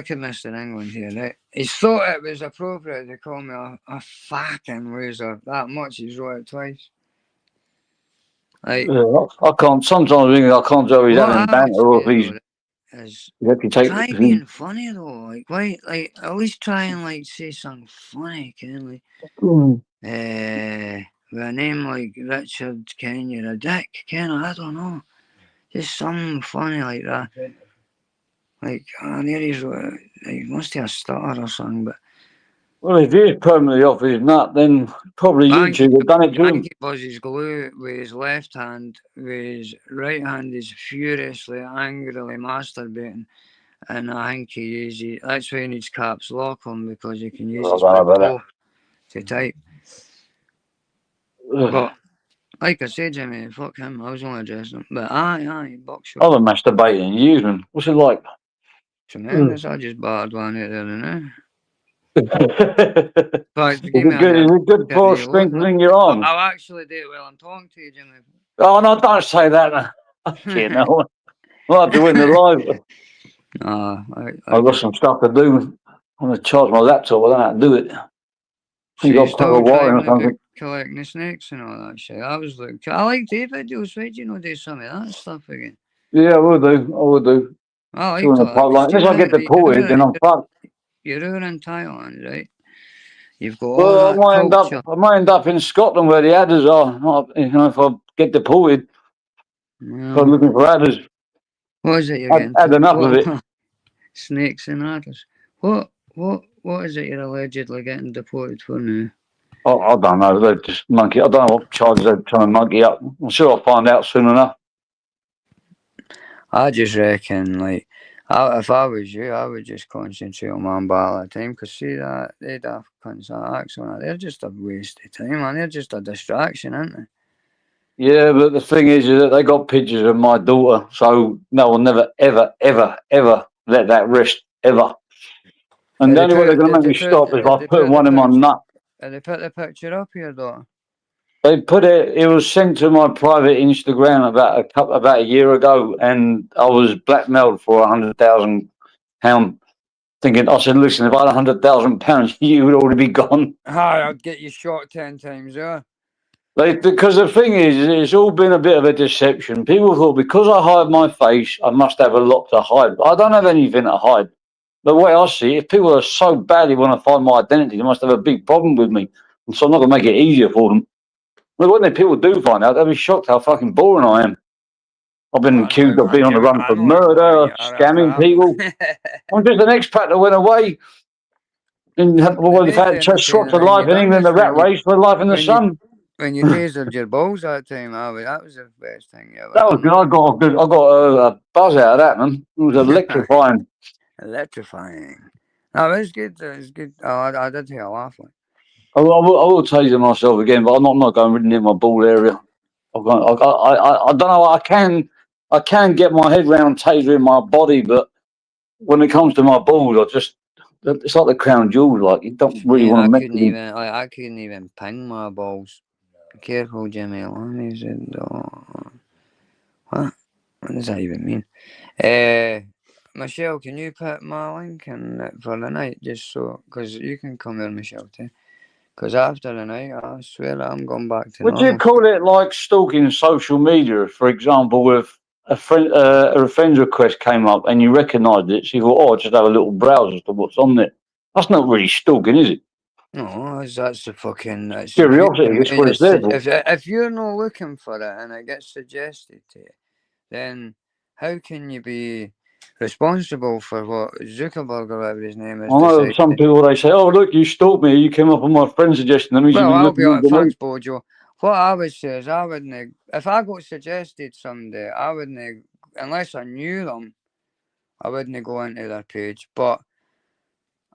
S4: at Mr. England here, right? He thought it was appropriate to call me a fucking loser that much. He's wrote it twice. Like,
S3: I can't. Sometimes I can't tell he's having banter or if he's.
S4: Try being funny though. Like, why? Like, at least try and say something funny, can with a name like Richard Ken, you're a dick, Ken. I don't know. Just something funny like that. Like, there he must have a stutter or something, but
S3: Well, if he is permanently off his nut, then probably
S4: Banky,
S3: YouTube have done it to him.
S4: Banky buzz his glue with his left hand, with his right hand is furiously, angrily masturbating. And I think he uses, that's why he needs caps lock on, because he can use
S3: I
S4: his
S3: don't know
S4: big
S3: about
S4: toe to type.
S3: that.
S4: But, like I said, Jimmy, fuck him, I was only addressing him. But aye, box
S3: I
S4: shot.
S3: haven't masturbated in years, man. What's it like?
S4: Tremendous, I just battered one out there now.
S3: Is
S4: But give me
S3: it good for strengthening your arms?
S4: I'll actually do it while I'm talking to you, Jimmy.
S3: Oh, no, don't say that. You know, I'll have to win the live. I've got some stuff to do. I'm going to charge my laptop. I don't know how to do it.
S4: So
S3: You
S4: you're
S3: got to put a
S4: still
S3: wire or
S4: driving
S3: something.
S4: about collecting the snakes and all that shit. I was like, I like the videos, right? You know, do some of that stuff again.
S3: Yeah, I will do. I will do.
S4: I like
S3: Doing the
S4: all that.
S3: pipeline. Unless I get deported, then I'm fucked.
S4: You're over in Thailand, right? You've got
S3: Well,
S4: all that culture.
S3: I might end up in Scotland where the adders are. You know, if I get deported, if I'm looking for adders.
S4: What is it you're getting?
S3: Add enough of it.
S4: Snakes and adders. What is it you're allegedly getting deported for now?
S3: Oh, I don't know. They're just monkey. I don't know what charges they're trying to monkey up. I'm sure I'll find out soon enough.
S4: I just reckon, like, if I was you, I would just concentrate on one battle at a time. Because see that they daft cunts that acts on it, they're just a waste of time, man. They're just a distraction, aren't they?
S3: Yeah, but the thing is that they got pictures of my daughter, so no one never, ever, ever, ever let that rest, ever. And the only way they're going to make me stop is by putting one in my nut.
S4: And they put the picture up here, daughter.
S3: They put it. It was sent to my private Instagram about a year ago, and I was blackmailed for £100,000. Thinking, I said, listen, if I had £100,000, you would already be gone.
S4: Hi, I'd get you shot 10 times, yeah.
S3: Because the thing is, it's all been a bit of a deception. People thought because I hide my face, I must have a lot to hide. I don't have anything to hide. The way I see it, if people are so badly want to find my identity, they must have a big problem with me. And so I'm not going to make it easier for them. But when the people do find out, they'll be shocked how fucking boring I am. I've been accused of being on the run for murder, scamming people. I'm just an expat that went away. And the fact that swapped a life in England, the rat race, for life in the sun.
S4: When you tasered your balls that time, that was the best thing ever.
S3: That was good. I got a buzz out of that, man. It was electrifying.
S4: Electrifying. No, it was good. It was good. Oh, I did hear a laugh. Like.
S3: I will taser myself again, but I'm not going really near my ball area. I don't know. I can get my head round tasering my body, but when it comes to my balls, it's like the crown jewels. Like you don't really want to mess with them.
S4: I couldn't even ping my balls. Careful, Jimmy. What does that even mean? Michelle, can you put my link in for the night, just so, because you can come here, Michelle, too. Because after the night, I swear I'm going back to
S3: Would you call it like stalking social media? For example, if a friend request came up and you recognised it, so you thought, I'll just have a little browse as to what's on there. That's not really stalking, is it?
S4: No, that's the fucking... That's
S3: curiosity, that's what it's there for.
S4: If you're not looking for it and it gets suggested to you, then how can you be responsible for what Zuckerberg or whatever his name is?
S3: I know some people, they say, oh, look, you stalked me, you came up on my friend suggestion. That means
S4: well,
S3: I'll
S4: be honest, thanks, Bojo. What I would say is I wouldn't, if I got suggested someday, I wouldn't, unless I knew them, I wouldn't go into their page. But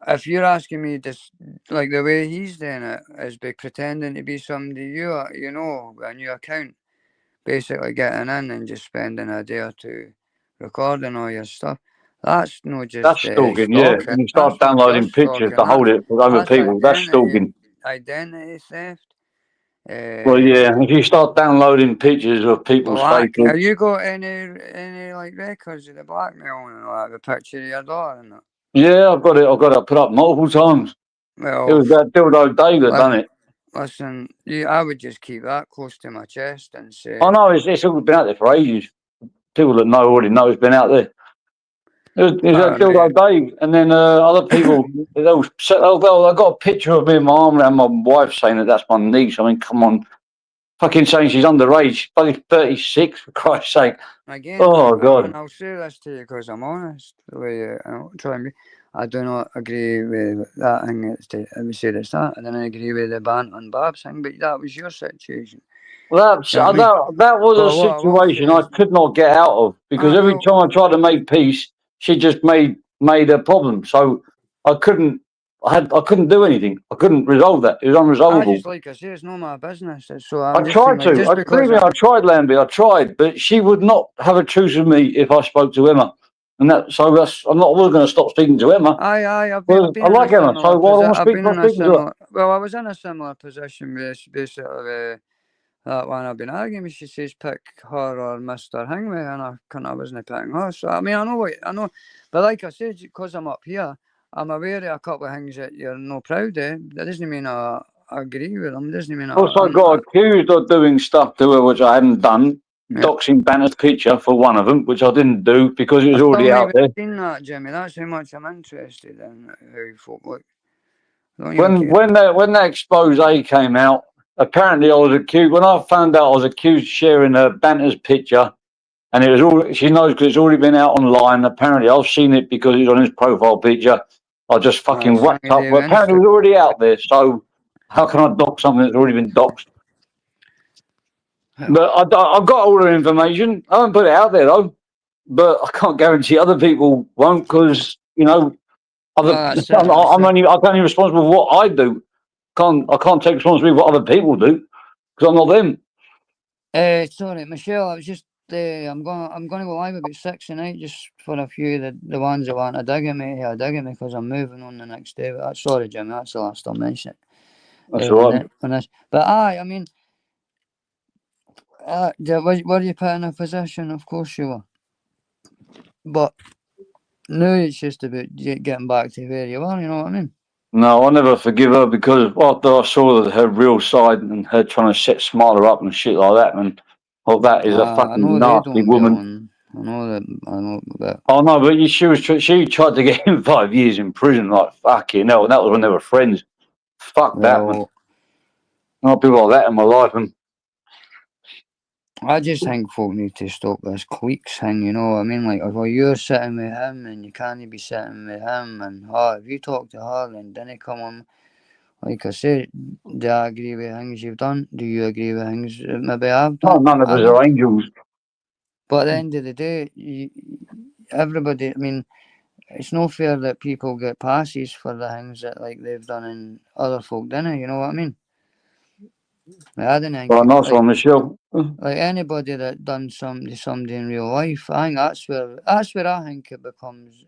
S4: if you're asking me this, like the way he's doing it, is by pretending to be somebody you know, a new account, basically getting in and just spending a day or two recording all your stuff. That's not just
S3: that's stalking, yeah. When you start downloading pictures to hold it for other people, that's stalking.
S4: Identity theft.
S3: Well, yeah, if you start downloading pictures of people's faces.
S4: Have you got any like records of the blackmail and all that, the picture of your daughter and that?
S3: Yeah, I've got it put up multiple times. Well, it was that dildo Dave that done it.
S4: Listen, I would just keep that close to my chest and say...
S3: I know, it's all been out there for ages. People that know already know it's been out there. There's that dildo Dave, and then other people, I got a picture of me and my arm around my wife saying that that's my niece. I mean, come on. Fucking saying she's underage. Fucking 36, for Christ's sake.
S4: Again,
S3: oh, God.
S4: I'll say this to you because I'm honest. The way I try and be. I do not agree with that thing. I would say it's that. I didn't agree with the ban on Babs thing, but that was your situation.
S3: Well, that's,
S4: You know what I mean?
S3: that was
S4: But
S3: a
S4: what I will
S3: situation
S4: say
S3: I
S4: is-
S3: could not get out of because every
S4: well,
S3: time I tried to make peace, she just made a problem. So I couldn't. I couldn't do anything. I couldn't resolve that. It was
S4: I
S3: unresolvable.
S4: just like I say, it's not my business. So
S3: I
S4: I'm just
S3: tried
S4: saying, like,
S3: to.
S4: just because
S3: Believe me, I tried, Lambie. I tried, but she would not have a truce with me if I spoke to Emma. And that's I'm not. I was going to stop speaking to Emma.
S4: I've
S3: Well,
S4: been
S3: I
S4: in a
S3: like Emma,
S4: similar
S3: so why don't I
S4: I've
S3: speak?
S4: been
S3: I'm
S4: in a
S3: speaking to her.
S4: similar. Well, I was in a similar position with basically that one I've been arguing with. She says pick her or Mr. Hingway, and I wasn't picking her. So I mean, I know, but like I said, because I'm up here, I'm aware of a couple of things that you're not proud of. That doesn't mean I agree with them. Doesn't mean
S3: Also, I got accused of doing stuff to her which I hadn't done.
S4: Yeah.
S3: Doxing Banner's picture for one of them, which I didn't do because it was
S4: I've
S3: already
S4: still
S3: out
S4: not
S3: there.
S4: even seen that, Jimmy. That's how much I'm interested in how folk look. Don't even care.
S3: When that expose came out, apparently I was accused. When I found out I was accused of sharing a Banner's picture, and it was all she knows because it's already been out online. Apparently, I've seen it because it's on his profile picture. I just fucking
S4: it's
S3: whacked
S4: something
S3: up.
S4: to do
S3: Well,
S4: with
S3: apparently, it was already out there. So how can I dox something that's already been doxed? But I've got all the information. I haven't put it out there though. But I can't guarantee other people won't because I can't be responsible for what I do. I can't take responsibility for what other people do because I'm not them.
S4: Sorry, Michelle. I was just. I'm going to go live about 6 tonight, just for a few of the ones that want to dig at me. Yeah, dig at me because I'm moving on the next day. But sorry, Jimmy. That's the last I'll mention it.
S3: That's all right.
S4: But I mean, were you put in a position? Of course you were. But now it's just about getting back to where you are. You know what I mean?
S3: No, I'll never forgive her because after I saw her real side and her trying to set Smarter up and shit like that, and that is a
S4: I
S3: fucking
S4: know they
S3: nasty
S4: don't
S3: woman.
S4: get on. I know that.
S3: Oh no, but she tried to get him 5 years in prison. Like fucking hell, and that was when they were friends. Fuck that, man. Not people like that in my life, and
S4: I just think folk need to stop this cliques thing, you know what I mean? Like, if you're sitting with him and you can't be sitting with him, and if you talk to her, then didn't come on. Like I said, do I agree with things you've done? Do you agree with things that maybe I've done?
S3: none of us are angels.
S4: But at the end of the day, everybody, I mean, it's no fair that people get passes for the things that like they've done and other folk didn't, you know what I mean? Like, I didn't think,
S3: Well, nice one, Michelle.
S4: like anybody that done somebody in real life, I think that's where I think it becomes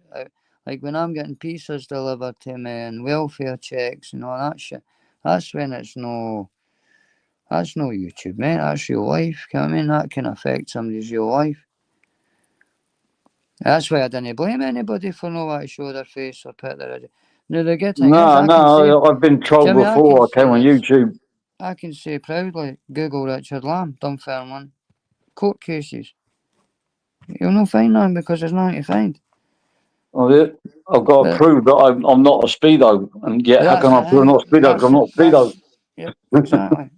S4: like when I'm getting pizzas delivered to me and welfare checks and all that shit. That's when that's no YouTube, mate. That's real life. You know what I mean? That can affect somebody's real life. That's why I didn't blame anybody for not wanting to show their face or put their. Now the good thing is,
S3: I've been trolled
S4: Jimmy,
S3: before. I came on YouTube.
S4: I can say proudly, Google Richard Lamb, Dunfermline, court cases. You'll not find none because there's nothing to find.
S3: I've got to prove that I'm not a speedo, and yet how can I prove I'm not a speedo? Because I'm not a speedo.
S4: Yep, exactly.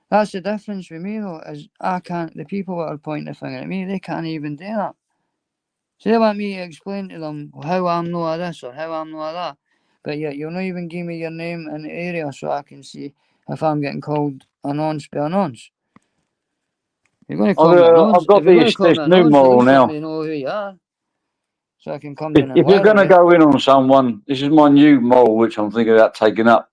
S4: That's the difference with me though, is I can't. The people that are pointing the finger at me, they can't even do that. So they want me to explain to them how I'm not this or how I'm not that, but yet you'll not even give me your name and the area so I can see if I'm getting called a nonce by a nonce. You're going to call me a nonce.
S3: I've got this new moral now.
S4: Let me know who you are, so I can come
S3: If
S4: in and
S3: you're going to go in on someone, this is my new moral, which I'm thinking about taking up.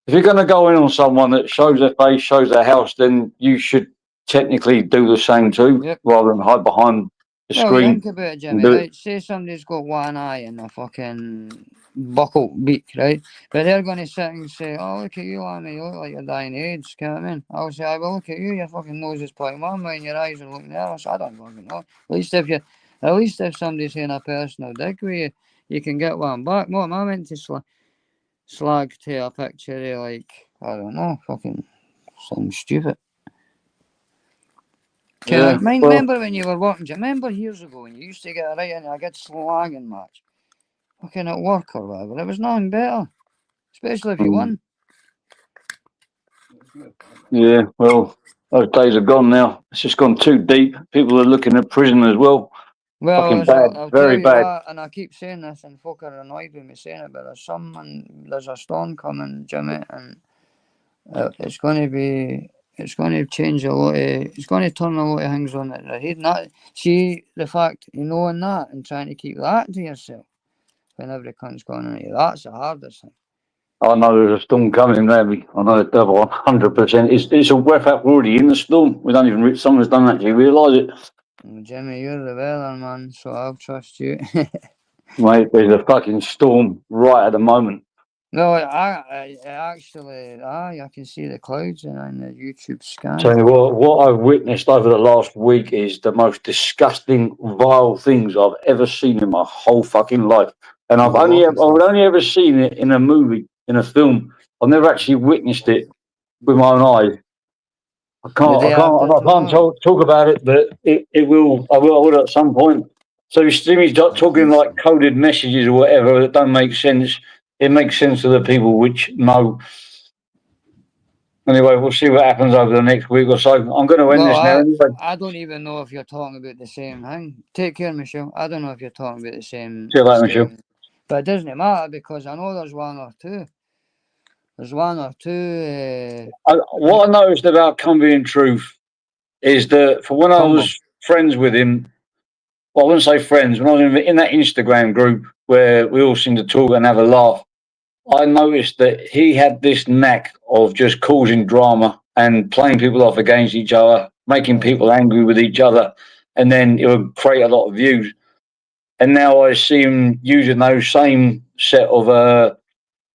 S3: If you're going to go in on someone that shows their face, shows their house, then you should technically do the same too, rather than hide behind the screen.
S4: Think about it, Jimmy. Right? Say somebody's got one eye and a fucking buckled beak, right? But they're going to sit and say, "Oh, look at you, Lammy, you look like you're dying of AIDS." You know what I mean? I'll say, "Well, look at you, your fucking nose is pointing one way and your eyes are looking the other." So I don't fucking know. At least if somebody's saying a personal dig with you, you can get one back. What am I meant to slag to a picture of, like, I don't know, fucking something stupid? Remember when you were working? Do you remember years ago when you used to get right into a good slagging match? Fucking at work or whatever. It was nothing better. Especially if you won.
S3: Yeah, well, those days are gone now. It's just gone too deep. People are looking at prison as well.
S4: Well,
S3: Fucking bad,
S4: I'll
S3: very
S4: tell you
S3: bad.
S4: what, and I keep saying this, and folk are annoyed with me saying it, but there's a storm coming, Jimmy, and it's going to change a lot. It's going to turn a lot of things on their head. Not see the fact you knowing that and trying to keep that to yourself when every cunt's going on you. That's the hardest thing.
S3: I know there's a storm coming, maybe. I know it 100%. It's a we're already in the storm. We don't even, some of us don't actually realise it.
S4: Well, Jimmy, you're the weatherman, so I'll trust you.
S3: Mate, there's a fucking storm right at the moment.
S4: No, I actually, I can see the clouds in the YouTube scan.
S3: Tell you what I've witnessed over the last week is the most disgusting, vile things I've ever seen in my whole fucking life. And I've only ever seen it in a movie, in a film. I've never actually witnessed it with my own eyes. I can't talk about it, but I will at some point. So Jimmy's talking like coded messages or whatever that don't make sense. It makes sense to the people which know. Anyway, we'll see what happens over the next week or so. I'm going to end this now. Anyway.
S4: I don't even know if you're talking about the same thing. Take care, Michelle. I don't know if you're talking about the same.
S3: See you later, Michelle.
S4: But it doesn't matter because I know there's one or two. There's one or two.
S3: What I noticed about Cumbie Truth is that for when I was friends with him, well, I wouldn't say friends, when I was in that Instagram group where we all seem to talk and have a laugh, I noticed that he had this knack of just causing drama and playing people off against each other, making people angry with each other, and then it would create a lot of views. And now I see him using those same set of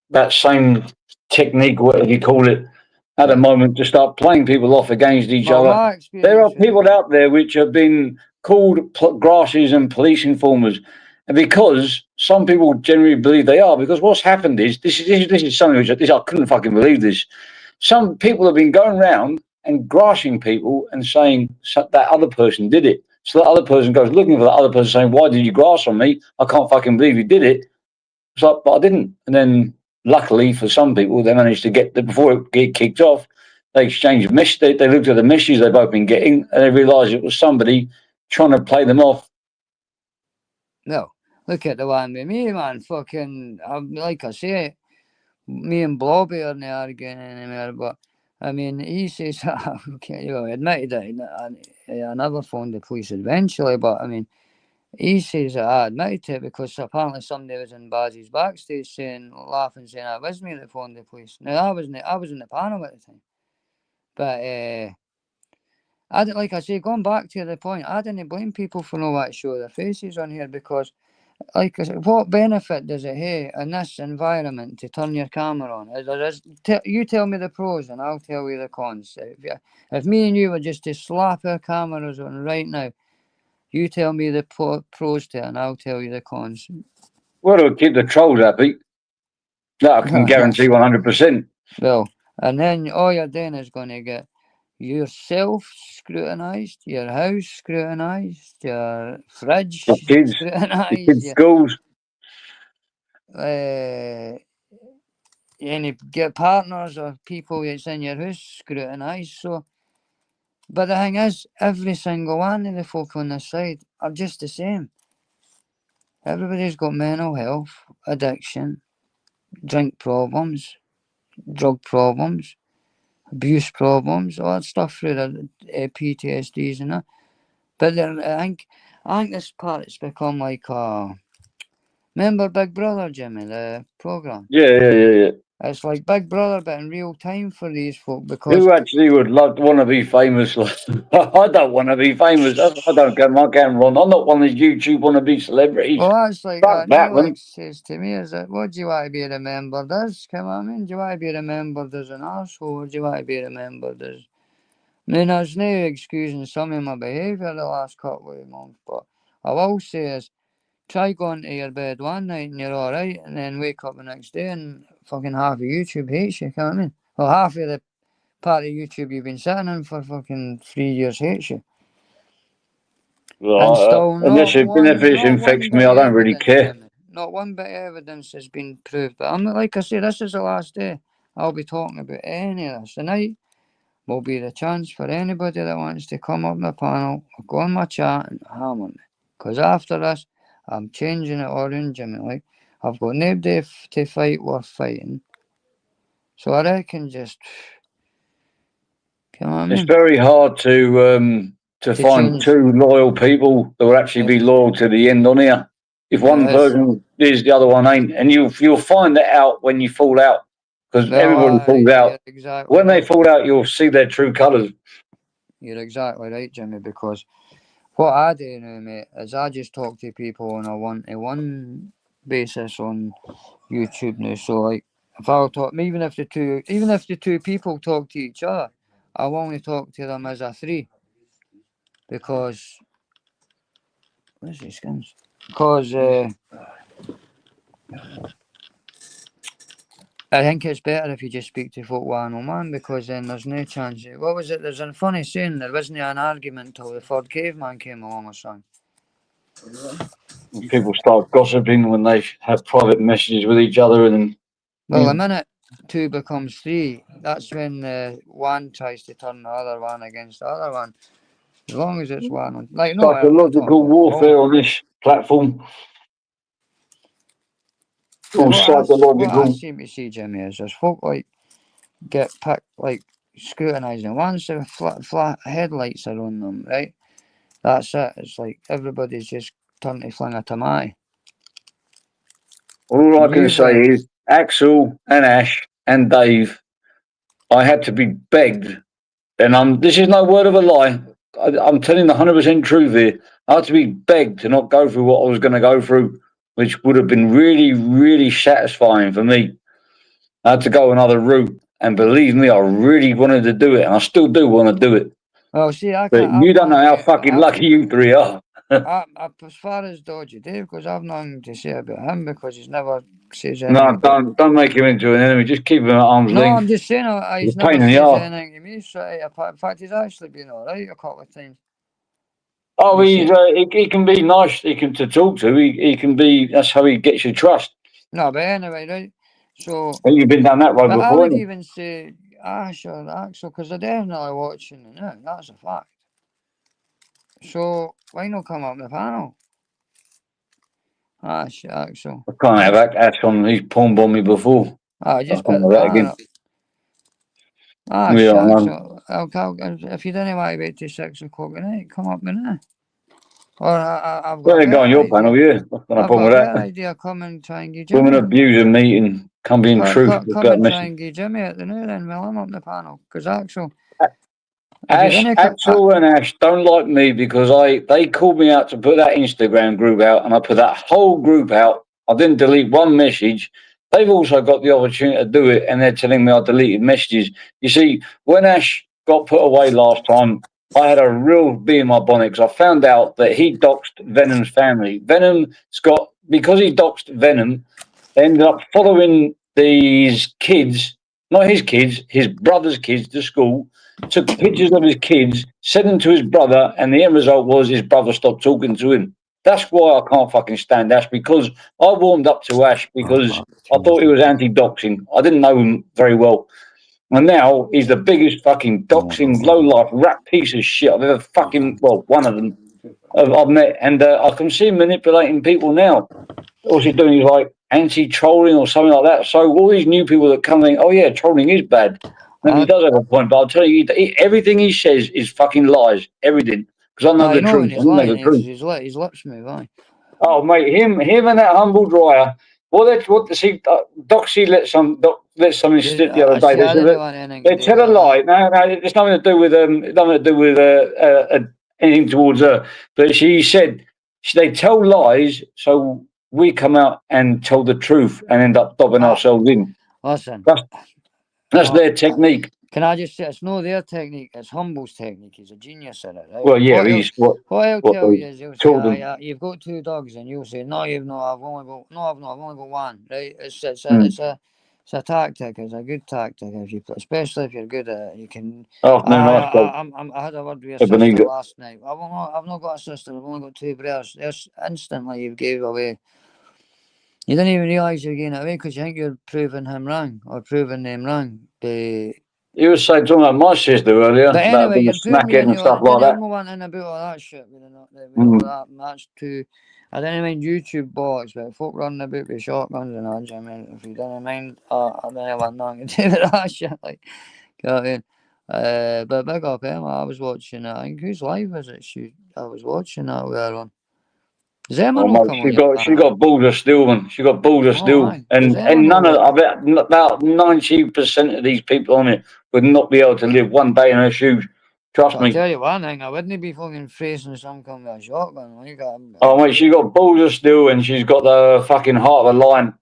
S3: that same technique, whatever you call it, at the moment to start playing people off against each other. There are people out there which have been called grasses and police informers, and because some people generally believe they are, because what's happened is this is something which I couldn't fucking believe this. Some people have been going around and grassing people and saying that other person did it. So that other person goes looking for that other person saying, "Why did you grass on me? I can't fucking believe you did it." It's like, but I didn't. And then luckily for some people, they managed to get before it get kicked off. They exchanged messages. They looked at the messages they've both been getting, and they realised it was somebody trying to play them off.
S4: No, look at the one with me, man. Fucking, like I say, me and Blobby are not arguing anymore, but I mean, he says, okay, you admitted it. I never phoned the police eventually, but I mean, he says that I admitted it because apparently somebody was in Bazzy's backstage laughing, saying it was me that phoned the police. Now, I was in the panel at the time. But, like I say, going back to the point, I didn't blame people for not wanting to show their faces on here because, like I said, what benefit does it have in this environment to turn your camera on? You tell me the pros and I'll tell you the cons. If me and you were just to slap our cameras on right now, you tell me the pros to it and I'll tell you the cons.
S3: Well, it'll keep the trolls happy. That I can guarantee 100%.
S4: Well, and then all you're doing is going to get yourself scrutinised, your house scrutinised, your fridge scrutinised,
S3: your schools.
S4: Any get partners or people that's in your house scrutinised. So, but the thing is, every single one of the folk on this side are just the same. Everybody's got mental health, addiction, drink problems, drug problems, abuse problems, all that stuff through the PTSDs and that. But I think this part has become like remember Big Brother, Jimmy, the programme?
S3: Yeah.
S4: It's like Big Brother, but in real time for these folk because...
S3: Who actually would want to be famous? I don't want to be famous. I don't get my camera on. I'm not one of these YouTube wannabe celebrities.
S4: Well, that's like Neil says to me, is that, what do you want to be remembered as? Come on, I mean, do you want to be remembered as an arsehole, or do you want to be remembered as... I mean, there's no excusing some of my behaviour the last couple of months, but I will say is, try going to your bed one night and you're alright, and then wake up the next day and fucking half of YouTube hates you, can't I mean? Well, half of the part of YouTube you've been sitting in for fucking 3 years hates you.
S3: Well, and still unless it infects me, I don't really care.
S4: Not one bit of evidence has been proved, but like I say, this is the last day I'll be talking about any of this. Tonight will be the chance for anybody that wants to come up on the panel or go on my chat and hammer me. Because after this, I'm changing it all in, Jimmy. Like, I've got nobody to fight worth fighting. So I reckon just, you know what I
S3: It's
S4: mean?
S3: very hard to find
S4: change.
S3: two loyal people that will actually be loyal to the end on here. If one
S4: It is.
S3: person is, the other one ain't, and you'll find that out when you fall out, because
S4: Well,
S3: everybody falls out.
S4: you're exactly
S3: When they
S4: right.
S3: fall out, you'll see their true colours.
S4: You're exactly right, Jimmy, because what I do now, mate, is I just talk to people on a one-to-one basis on YouTube now. So, like, if I'll talk, even if the two people talk to each other, I'll only talk to them as a three, because where's the skins? Because I think it's better if you just speak to folk one-on-one, because then there's no chance. What was it? There's a funny saying, there wasn't an argument till the third caveman came along or something.
S3: People start gossiping when they have private messages with each other, and
S4: Well, the minute two becomes three, that's when one tries to turn the other one against the other one. As long as it's one on, like, no, I'm not talking
S3: psychological
S4: about
S3: warfare on this platform. All
S4: What I
S3: psychological.
S4: seem to see, Jimmy, is there's folk like get picked, like scrutinising. Once the flat headlights are on them, right? That's it. It's like everybody's just turned to fling a tomato.
S3: All I can
S4: You've
S3: say is Axel and Ash and Dave, I had to be begged, and this is no word of a lie. I'm telling the 100% truth here. I had to be begged to not go through what I was going to go through, which would have been really, really satisfying for me. I had to go another route, and believe me, I really wanted to do it, and I still do want to do it.
S4: Well, see, I
S3: But
S4: can't.
S3: you don't know how fucking lucky you three are.
S4: As far as Dodgy Dave goes, I've nothing to say about him because he's never says anything.
S3: No, don't make him into an enemy. Just keep him at arm's length.
S4: No, I'm just saying he's
S3: It's a pain
S4: never
S3: in the
S4: says
S3: arse.
S4: anything to me. So, in fact, he's actually been all right a couple of times.
S3: Oh, he can be nice. He can to talk to. He can be. That's how he gets your trust.
S4: No, but anyway, right. So
S3: You've been down that road
S4: but
S3: before.
S4: I would
S3: haven't you?
S4: even say Ash or Axel because they're definitely watching it now. That's a fact. So why not come up the panel? Ash, Axel.
S3: I can't have Ash on. He's porn bombed me before.
S4: Just
S3: I can't
S4: put the
S3: have that
S4: panel
S3: again.
S4: up. Ash,
S3: Yeah, I know.
S4: Axel. If you didn't want to wait till 6 o'clock at night, come up now. Or I've got
S3: Well,
S4: a
S3: they go on
S4: better
S3: your
S4: idea.
S3: panel, yeah. I've got no
S4: I've
S3: problem
S4: got
S3: with
S4: a
S3: that.
S4: better idea. Come and try and get
S3: Women
S4: Jimmy.
S3: abusing me and come being truth.
S4: Come and try and get Jimmy at the new then. Well, I'm up the panel because Axel.
S3: Axel and Ash don't like me because they called me out to put that Instagram group out, and I put that whole group out. I didn't delete one message. They've also got the opportunity to do it, and they're telling me I deleted messages. You see, when Ash got put away last time, I had a real bee in my bonnet because I found out that he doxed Venom's family. Because he doxed Venom, they ended up following these kids, not his kids, his brother's kids to school, took pictures of his kids, sent them to his brother, and the end result was his brother stopped talking to him. That's why I can't fucking stand Ash, because I warmed up to Ash because I thought he was anti-doxing. I didn't know him very well. And now he's the biggest fucking doxing, low-life rat piece of shit I've ever fucking, well, one of them I've met. And I can see him manipulating people now. All he's doing is like anti-trolling or something like that. So all these new people that come in, oh yeah, trolling is bad. And he does have a point, but I'll tell you, everything he says is fucking lies. Everything. Because I know the truth. I know the truth.
S4: His lips move, aye.
S3: Oh, mate, him and that humble dryer. Doxy let something slip the other day. They tell a lie. No, it's nothing to do with anything towards her. But she said they tell lies, so we come out and tell the truth and end up dobbing ourselves in.
S4: Listen,
S3: that's their technique.
S4: Can I just say it's not their technique, it's Humble's technique. He's a genius at it, right?
S3: Well, yeah, what
S4: I'll tell you is he'll say, you've got two dogs, and you'll say, no, you've not, I've only got one, right? It's a tactic, it's a good tactic especially if you're good at it. You can I had a word with your sister last night. I've not got a sister, I've only got two brothers. There's instantly you've gave away. You didn't even realise you're getting it away because you think you're proving him wrong or proving them wrong.
S3: You were saying talking about my sister earlier
S4: But
S3: about
S4: anyway,
S3: being a
S4: you put me
S3: snackhead
S4: in
S3: and stuff
S4: your.
S3: like that.
S4: Didn't go on in about all that shit with all that. That's too. I don't mind YouTube bots, but folk running about with shotguns and all. I mean, if you don't mind, I don't have nothing to do with that shit. Like, you know what I mean? But big up Emma. I was watching. I think whose live was it? I was watching that with her on. Does Emma
S3: Oh,
S4: not
S3: mate,
S4: come on?
S3: she got balls of steel, man. She got balls of
S4: Oh,
S3: steel,
S4: aye. Does
S3: and
S4: Emma
S3: none
S4: know
S3: of I bet about 90% of these people on it would not be able to live one day in her shoes. Trust
S4: I'll
S3: me.
S4: tell you one thing. I wouldn't be fucking facing some kind of shotgun. Like,
S3: Oh, mate, she got balls of steel, and she's got the fucking heart of a lion.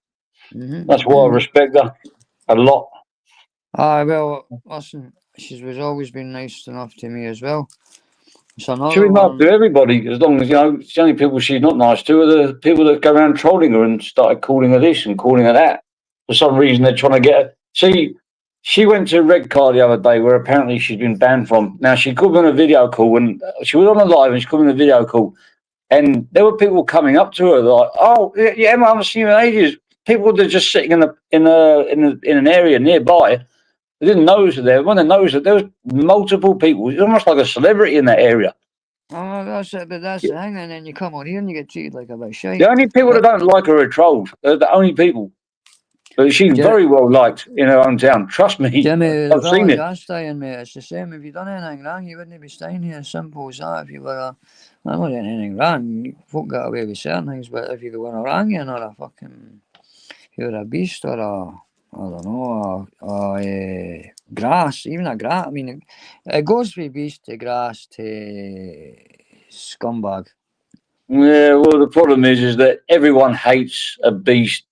S3: That's why I respect her a lot.
S4: Aye, well, listen, she was always been nice enough to me as well. It's
S3: She's
S4: another
S3: been nice
S4: one.
S3: to everybody, as long as, you know, the only people she's not nice to are the people that go around trolling her and started calling her this and calling her that. For some reason, they're trying to get her. See, she went to Redcar the other day where apparently she's been banned from. Now, she called me on a video call, and she was on a live and she called me on a video call. And there were people coming up to her like, "Oh, yeah, Emma, I haven't seen you in ages." People that are just sitting in an area nearby. They didn't know she was there. When they noticed that there was multiple people, it's almost like a celebrity in that area.
S4: Oh, that's it, but that's the thing, and then you come on here and you get treated like a bit shite.
S3: The only people that don't like her are trolls. They're the only people. But she's very well liked in her own town. Trust me.
S4: Jimmy,
S3: I've seen it.
S4: I'm staying, mate. It's the same. If you done anything wrong, you wouldn't be staying here. Simple as that. If you were I'm not doing anything wrong. Folk get away with certain things, but if you were wrong, you're not a fucking. You're a beast or I don't know, a grass, even a grass. I mean, it goes from beast to grass to scumbag.
S3: Yeah, well, the problem is that everyone hates a beast.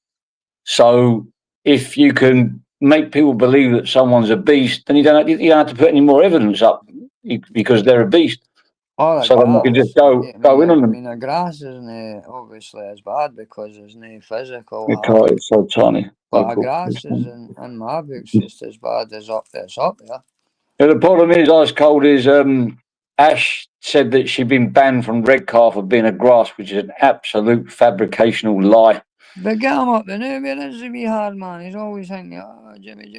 S3: So if you can make people believe that someone's a beast, then you don't have to put any more evidence up because they're a beast.
S4: Or
S3: So then you can just go in on them.
S4: I mean, a grass isn't obviously as bad because it's no physical.
S3: The car is so tiny.
S4: But a grass isn't, in my books, just as bad as it's up there.
S3: Yeah, the problem is, ice cold, is Ash said that she'd been banned from Redcar for being a grass, which is an absolute fabricational lie.
S4: But get him up the new bit, it's a wee hard man. He's always thinking, oh, Jimmy.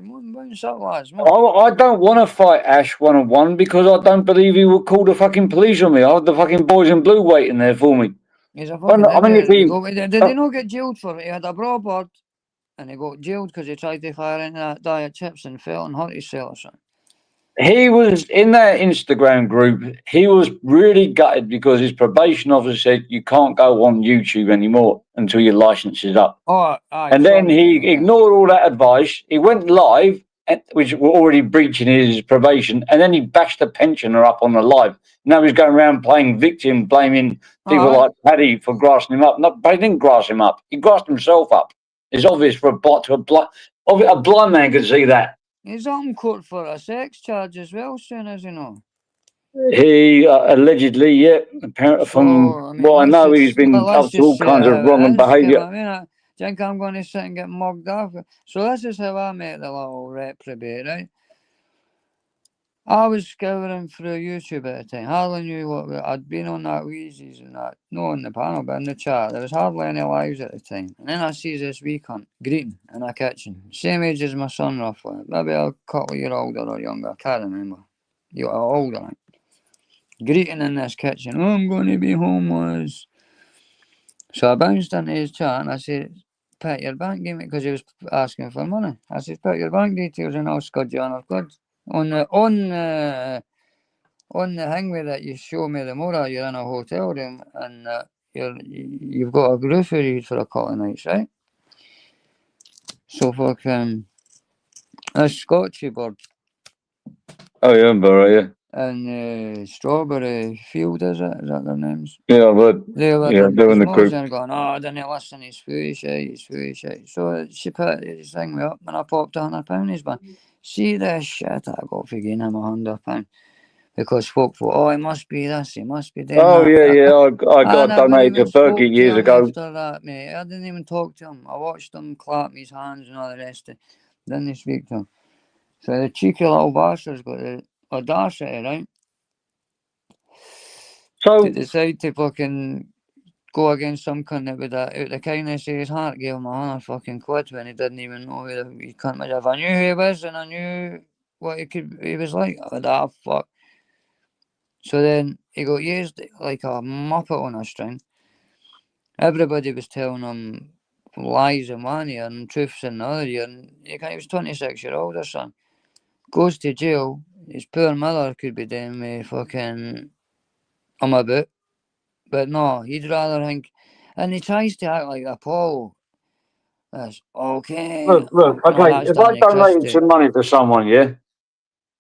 S4: What's up, lads?
S3: I don't want to fight Ash one-on-one because I don't believe he would call the fucking police on me. I have the fucking boys in blue waiting there for me.
S4: He's a fucking
S3: if
S4: Did he not get jailed for it? He had a broad board and he got jailed because he tried to fire into that diet chips and fell and hurt himself or something.
S3: He was in that Instagram group. He was really gutted because his probation officer said you can't go on YouTube anymore until your license is up. And then he ignored all that advice. He went live, which were already breaching his probation, and then he bashed the pensioner up on the live. Now he's going around playing victim, blaming people like Paddy for grassing him up. No, they didn't grass him up. He grassed himself up. It's obvious for a blind man could see that.
S4: He's on court for a sex charge as well, soon as you know.
S3: He allegedly, yeah, apparently from what I know, he's been up to all kinds of wrong behaviour.
S4: I mean, I think I'm going to sit and get mugged off. So this is how I met the little reprobate, right? I was scouring through YouTube at the time. Hardly knew what I'd been on that Wheezy's and that. No on the panel, but in the chat. There was hardly any lives at the time. And then I see this wee cunt greeting in a kitchen. Same age as my son, roughly. Maybe a couple of years older or younger. I can't remember. You are older, like. Greeting in this kitchen. Oh, I'm going to be homeless. So I bounced into his chat and I said, put your bank details, because he was asking for money. I said, put your bank details and I'll scud you on our goods. On the thing where that you show me the motor, you're in a hotel room and you've got a roof for you for a couple of nights, right? So fucking a Scotchy bird.
S3: Oh yeah, Barry, yeah.
S4: And Strawberry Field, is it? Is that their names?
S3: Yeah, but
S4: they were
S3: doing the group.
S4: And going, oh, I didn't listen, he's foolish. So she put his thing up and I popped £100 his bank. See this shit I got for giving him £100 because folk thought, oh, it must be this, he must be doing that.
S3: I got donated to Burkett years ago.
S4: After that, mate, I didn't even talk to him. I watched him clap his hands and all the rest of it. Didn't speak to him. So the cheeky little bastard's got the audacity, right?
S3: So
S4: to decide to fucking go against some cunt that would out the kindness of his heart gave him 100 fucking quid when he didn't even know who he cunt was. If I knew who he was and I knew what he was like, I would have fuck. So then he got used like a muppet on a string. Everybody was telling him lies in one ear and truths in the other ear. And he was 26-year-old or something. Goes to jail. His poor mother could be doing me fucking a bit. But no, he'd rather think. And he tries to act like Apollo. That's okay.
S3: Look,
S4: Oh,
S3: okay,
S4: that's
S3: if I
S4: Danny
S3: donated
S4: Christie.
S3: some money to someone, yeah,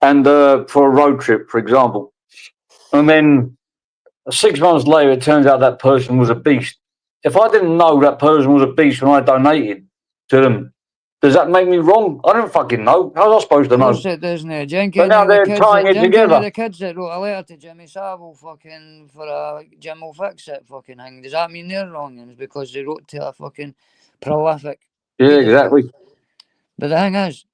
S3: and for a road trip, for example, and then 6 months later it turns out that person was a beast. If I didn't know that person was a beast when I donated to them, does that make me wrong? I don't fucking know. How was I supposed to
S4: Of
S3: know?
S4: course it doesn't.
S3: But now they're tying it together.
S4: The kids that wrote a letter to Jimmy Savile fucking for a Jim will fix it fucking thing. Does that mean they're wrong? And it's because they wrote to a fucking prolific.
S3: Yeah,
S4: paedophile.
S3: exactly.
S4: But the thing is,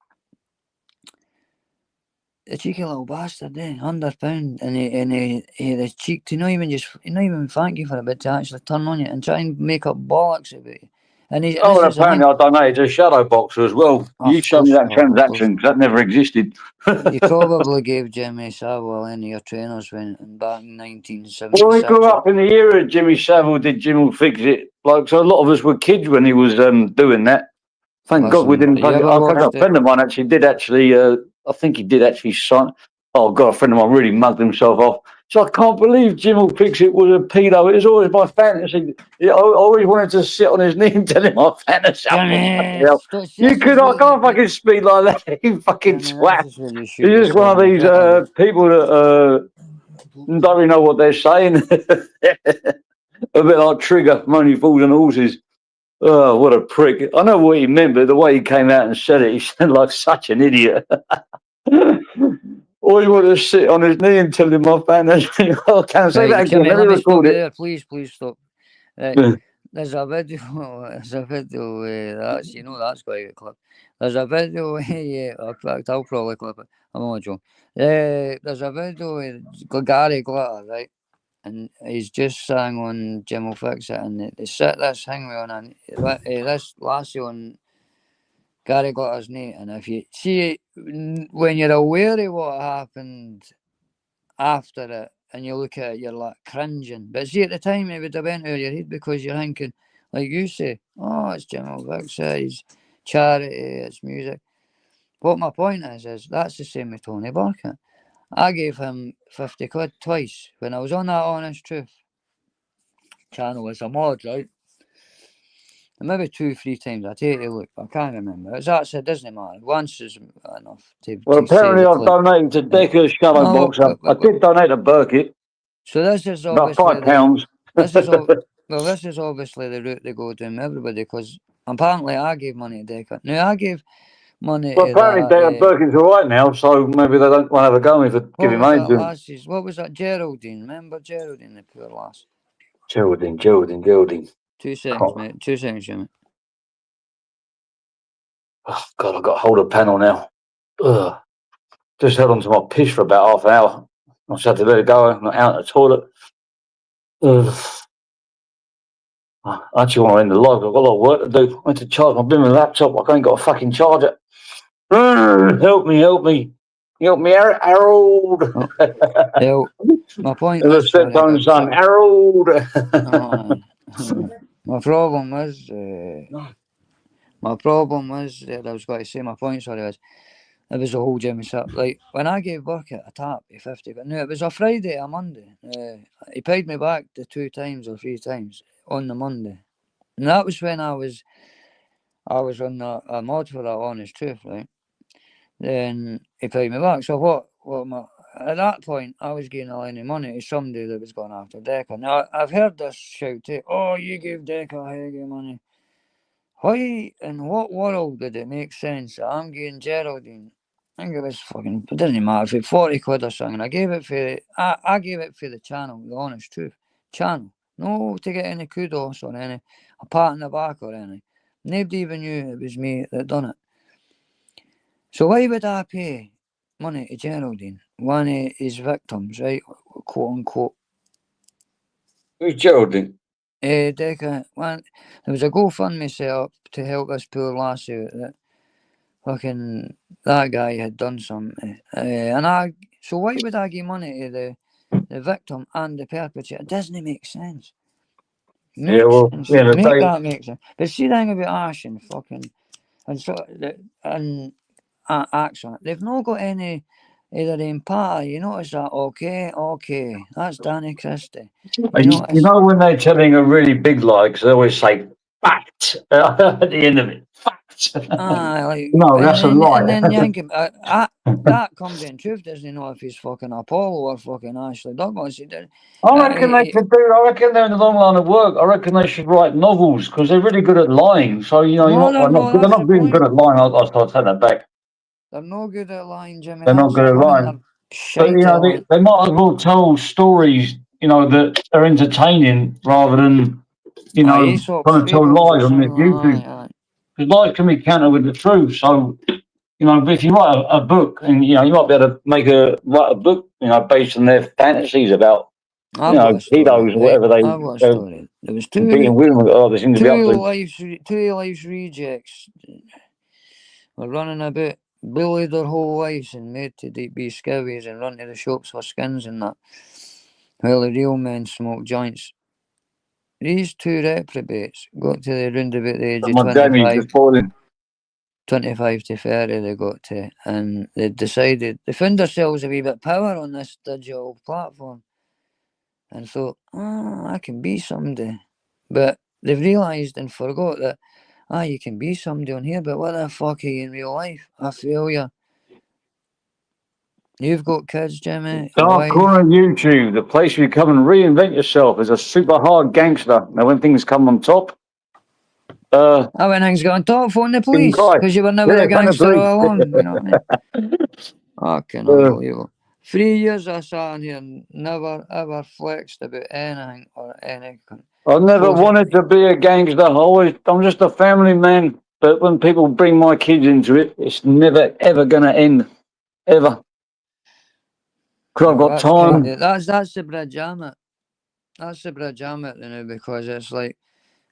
S4: the cheeky little bastard, £100, and he had the cheek to not even thank you for it, but to actually turn on you and try and make up bollocks about you. And
S3: and apparently I donated to Shadow Boxer as well. You showed me that transaction, because that never existed.
S4: You probably gave Jimmy Savile any of your trainers back in 1976.
S3: Well, we grew up in the era Jimmy Savile did Jim Will Fix It. Like, so a lot of us were kids when he was doing that. Thank God we didn't. A friend of mine actually did I think he did actually sign. Oh God, a friend of mine really mugged himself off. So I can't believe Jim Will Fix It was a pedo. It was always my fantasy. I always wanted to sit on his knee and tell him my fantasy. You could, I can't fucking speak like that. You fucking swat. You're just one of these people that don't really know what they're saying. A bit like Trigger from Only Fools and Horses. Oh, what a prick. I know what he meant, but the way he came out and said it, he sounded like such an idiot. All he wanted to sit on his knee and tell him my fantasy. Oh, can I say that again? Let me record it.
S4: There. Please stop. There's a video, that's, that's going to get clipped. There's a video, in fact, I'll probably clip it. I'm only joking. There's a video with Gary Glitter, right? And he's just sang on Jim Will Fix It, and they set this thing on, and this lassie on Gary Glitter's knee. And if you see, when you're aware of what happened after it, and you look at it, you're like cringing. But see, at the time, it would have went over your head because you're thinking, like you say, oh, it's Jim Will Fix It, it's charity, it's music. What my point is that's the same with Tony Burkett. I gave him 50 quid twice when I was on that Honest Truth channel as a mod, right? And maybe 2-3 times I take a look, I can't remember. It doesn't matter. Once is enough to.
S3: Well, apparently I've donated to Decker's Shadow Boxer. I did donate to Burkett.
S4: So this is
S3: obviously about £5.
S4: This is obviously the route they go down everybody, because apparently I gave money to Decker. Now I gave money.
S3: Well, apparently Burkett's all right now, so maybe they don't want to have a go with it. Give him money to him.
S4: What was that? Geraldine. Remember Geraldine, the poor lass?
S3: Geraldine.
S4: 2 seconds, mate. 2 seconds, mate.
S3: Oh, God, I've got to hold a panel now. Ugh. Just held on to my piss for about half an hour. I just had to let it go. I'm out of the toilet. Ugh. I actually want to end the live. I've got a lot of work to do. I need to charge my blooming laptop. I ain't got a fucking charger. Help me, Harold.
S4: My point
S3: is, son, Harold.
S4: My problem was, that I was going to say, my point, was, it was the whole Jimmy Savile. Like, when I gave Burkett a tap of 50, no, it was a Friday, a Monday. He paid me back the 2 times or 3 times on the Monday. And that was when I was on a mod for that Honest Truth, right? Then he paid me back. So at that point, I was giving a line of money to somebody that was going after Decker. Now, I've heard this shout too, oh, you gave Decker a heavy money. Why, in what world did it make sense that I'm giving Geraldine, I think it was fucking, it doesn't matter, for 40 quid or something. I gave it for the channel, the Honest Truth channel. No to get any kudos or any a pat in the back or anything. Nobody even knew it was me that done it. So why would I pay money to Geraldine, one of his victims, right? Quote unquote.
S3: Who's Geraldine?
S4: There was a GoFundMe set up to help this poor lassie out that fucking that guy had done something. So why would I give money to the victim and the perpetrator? It doesn't make sense. Make that make sense. But see the thing about Ash and fucking and accent, they've not got any either empathy. You notice that? Okay, that's Danny Christie.
S3: You know when they're telling a really big lie, because they always say fact at the end of it. Fact. No, that's a lie.
S4: And then you think that comes in truth, doesn't he know if he's fucking Apollo or fucking Ashley Douglas?
S3: I reckon they could do. I reckon they're in the long line of work. I reckon they should write novels because they're really good at lying. So they're not being good at lying. I'll take that back.
S4: They're no good at lying, Jimmy.
S3: They're not good at lying. But they might as well tell stories, that are entertaining rather than, trying to tell lies on YouTube. Because lies can be countered with the truth. So, but if you write a book, and you might be able to write a book, based on their fantasies about, pedos or whatever they.
S4: There was two lives rejects were running about, bullied their whole lives and made to be scabies and run to the shops for skins and that, while the real men smoked joints. These two reprobates got to the round about the age of 25 to 30 they got to, and they decided, they found themselves a wee bit power on this digital platform and thought, I can be somebody. But they've realised and forgot that, you can be somebody on here, but what the fuck are you in real life? I feel you. You've got kids, Jimmy.
S3: Dark Corner YouTube, the place where you come and reinvent yourself as a super hard gangster. Now, when things come on top,
S4: when things got on top, phone the police because you were never a gangster all along. You know what I mean? Fucking unbelievable. 3 years I sat in here and never ever flexed about anything or anything.
S3: I never wanted to be a gangster. I'm just a family man. But when people bring my kids into it, it's never ever going to end, ever. Because I've got time.
S4: That's the bridge I'm at. That's the bridge I'm at now, because it's like,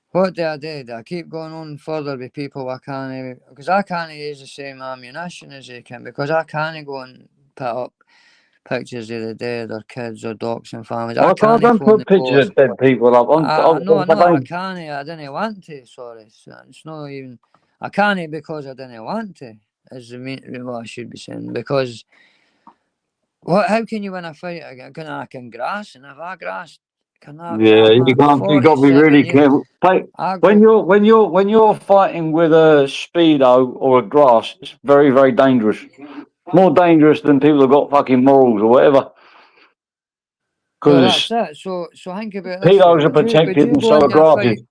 S4: what do I do? Do I keep going on further with people because I can't use the same ammunition as they can, because I can't go and put up pictures of the dead or kids or docs and families.
S3: I can't put pictures of dead people up.
S4: I can't. I didn't want to. Sorry, it's not even. I can't because I didn't want to. Is what I should be saying. Because how can you win a fight? I can grass, and if I grass, you can't.
S3: You got to be really careful. When you're fighting with a speedo or a grass, it's very, very dangerous. More dangerous than people who've got fucking morals or whatever. Because
S4: so think about this.
S3: Pedos are protected and so are grasses.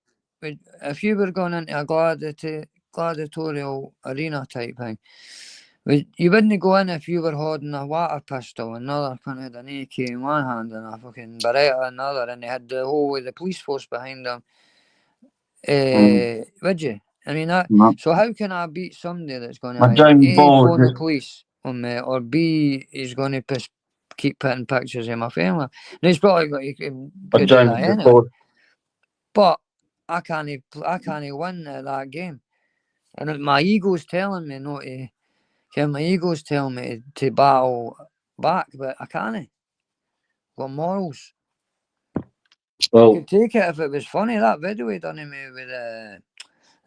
S4: If you were going into a gladiatorial arena type thing, you wouldn't go in if you were holding a water pistol, another kind of had an AK in one hand and a fucking Beretta in another, and they had the whole of the police force behind them. Would you? I mean, so how can I beat somebody that's going to A, phone the police on me, or B, he's going to keep putting pictures of my family? And he's probably got to do that anyway. But I can't win at that game. And my ego's telling me not to. My ego's telling me to battle back, but I can't. Got morals.
S3: Well,
S4: I could take it if it was funny. That video he done of me with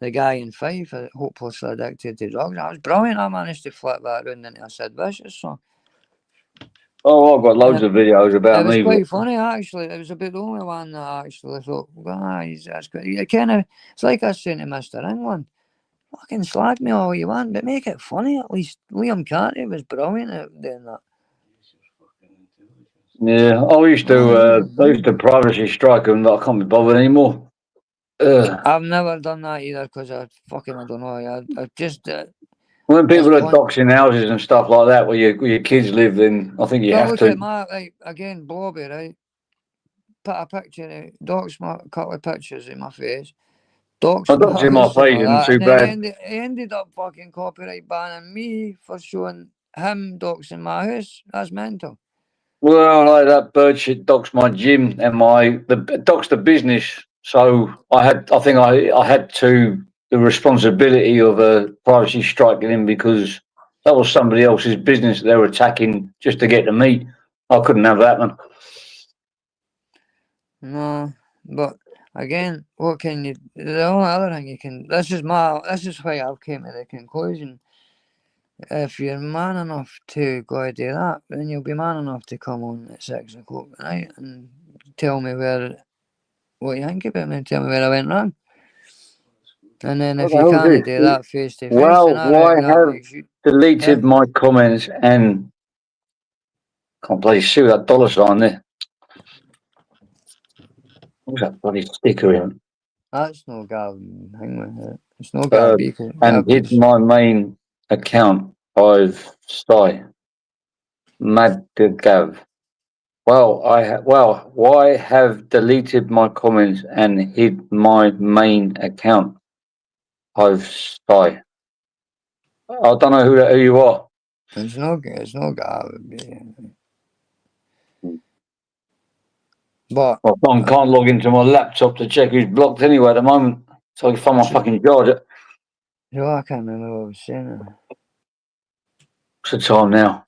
S4: the guy in Fife, hopelessly addicted to drugs. That was brilliant. I managed to flip that around into a Sid Vicious song.
S3: Oh, I've got loads of videos about me.
S4: It was quite funny, actually. It was about the only one that I actually thought, that's good. It's like I was saying to Mr. England, fucking slag me all you want, but make it funny at least. Liam Carty was brilliant at doing that.
S3: Yeah, I used to privacy strike him, but I can't be bothered anymore.
S4: I've never done that either because I don't know. I just
S3: when people are doxing houses and stuff like that where your kids live, then I think you have to.
S4: Look at again, Blobby, right? Put a picture, dox a couple of pictures in my face.
S3: I doxed in my face, isn't too bad.
S4: He ended up fucking copyright banning me for showing him doxing my house. That's mental.
S3: Well, like that bird shit doxed my gym and doxed the business So I think I had the responsibility of privacy striking in because that was somebody else's business they were attacking just to get to me. I couldn't have that, man.
S4: No, but again, what can you? The only other thing you can. This is why I've came to the conclusion. If you're man enough to go and do that, then you'll be man enough to come on at 6 o'clock at night and tell me what you think about me, and tell me where I went wrong. And then if you can't do that face to face,
S3: Well,
S4: then I
S3: why
S4: reckon that
S3: have
S4: makes you.
S3: deleted my comments and can't bloody see that dollar sign there. What's that bloody sticker in?
S4: That's no Gavin. Hang with it. It's no Gavin.
S3: And hit my main account. I've Mad Gav. Well, why have deleted my comments and hid my main account? I don't know who you are.
S4: It's no Gavin. But
S3: I can't log into my laptop to check who's blocked anyway at the moment, so I can find my fucking charger.
S4: So I can't remember what I was saying.
S3: What's the time now?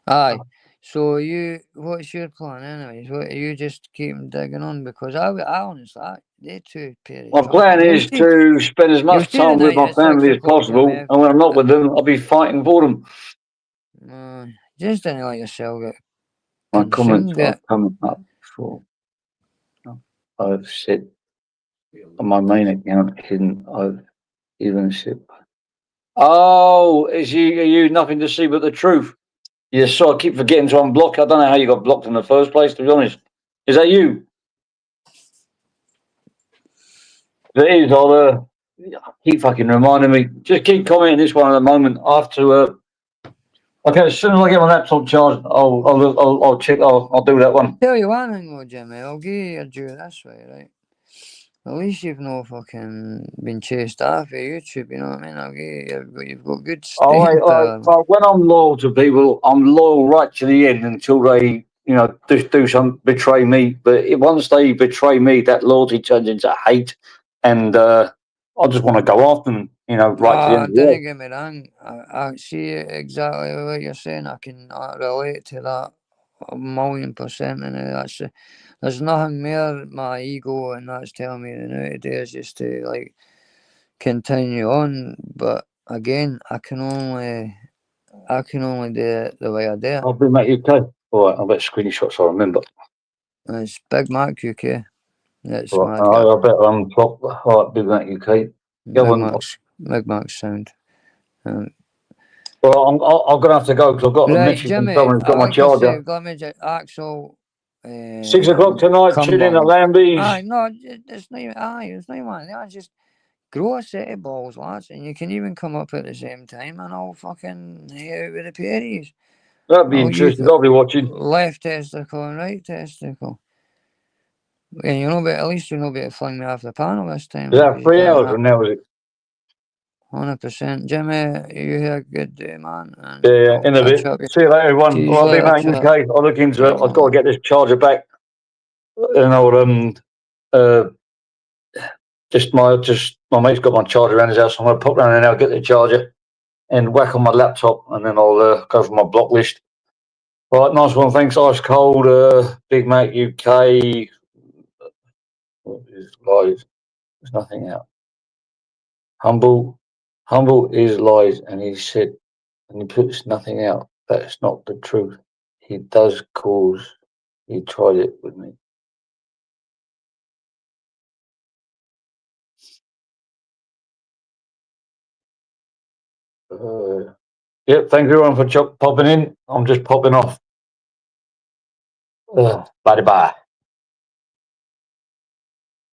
S4: Aye. So what's your plan anyways? What are you just keeping digging on? Because I honestly, they two pair of
S3: My plan is to spend as much time with my family as possible, and when I'm not with them, I'll be fighting for them.
S4: Just didn't let yourself get
S3: my comments
S4: consumed.
S3: are coming up for. I've said on my main account, hidden. I've even said, "Oh, are you nothing to see but the truth?" Yes, so I keep forgetting to unblock. I don't know how you got blocked in the first place, to be honest. Is that you? If it is, I'll keep fucking reminding me. Just keep commenting this one at the moment. I have to. Okay, as soon as I get my laptop charged, I'll check. I'll do that one.
S4: Tell you one thing though, Jimmy, I'll give you a due this way, right? At least you've no fucking been chased off of YouTube, you know what I mean? I'll give you've got good staying power.
S3: When I'm loyal to people, I'm loyal right to the end until they, do some betray me. But once they betray me, that loyalty turns into hate, and I just want to go after them, right to the end.
S4: Don't get me wrong. I see exactly what you're saying. I can relate to that 1,000,000%. And there's nothing more my ego and that's telling me now to do is just to continue on. But again, I can only do it the way I do it.
S3: I'll Big Mac UK. All right, I'll bet screenshots. I remember.
S4: It's Big Mac UK. That's
S3: right, I bet I'm top. All right, Big Mac UK.
S4: Big Mac's sound.
S3: Well, I'm gonna have to go because I've got a message from someone who's got my charger.
S4: Axel.
S3: 6 o'clock tonight. Tune in at Lambie's.
S4: Aye, no, it's not even. It's not even. Just grow a set of balls, lads, and you can even come up at the same time, and I'll fucking hit out with the pairties.
S3: That'd be interesting. I'll be watching.
S4: Left testicle and right testicle. And at least you'll not be able to fling me off the panel this time.
S3: Is that 3 hours from now, is it?
S4: 100%. Jimmy, you have a good day, man. And
S3: yeah, in a bit. See you later, everyone. I'll be back in the case. I'll look into it. I've got to get this charger back. And I'll just my mate's got my charger around his house. I'm going to pop down there now, get the charger, and whack on my laptop, and then I'll go for my block list. All right, nice one. Thanks, Ice Cold, Big Mac UK. What is lies? There's nothing out. Humble is lies, and he said, and he puts nothing out. That's not the truth. He does cause. He tried it with me. Thank you everyone for popping in. I'm just popping off. Bye bye.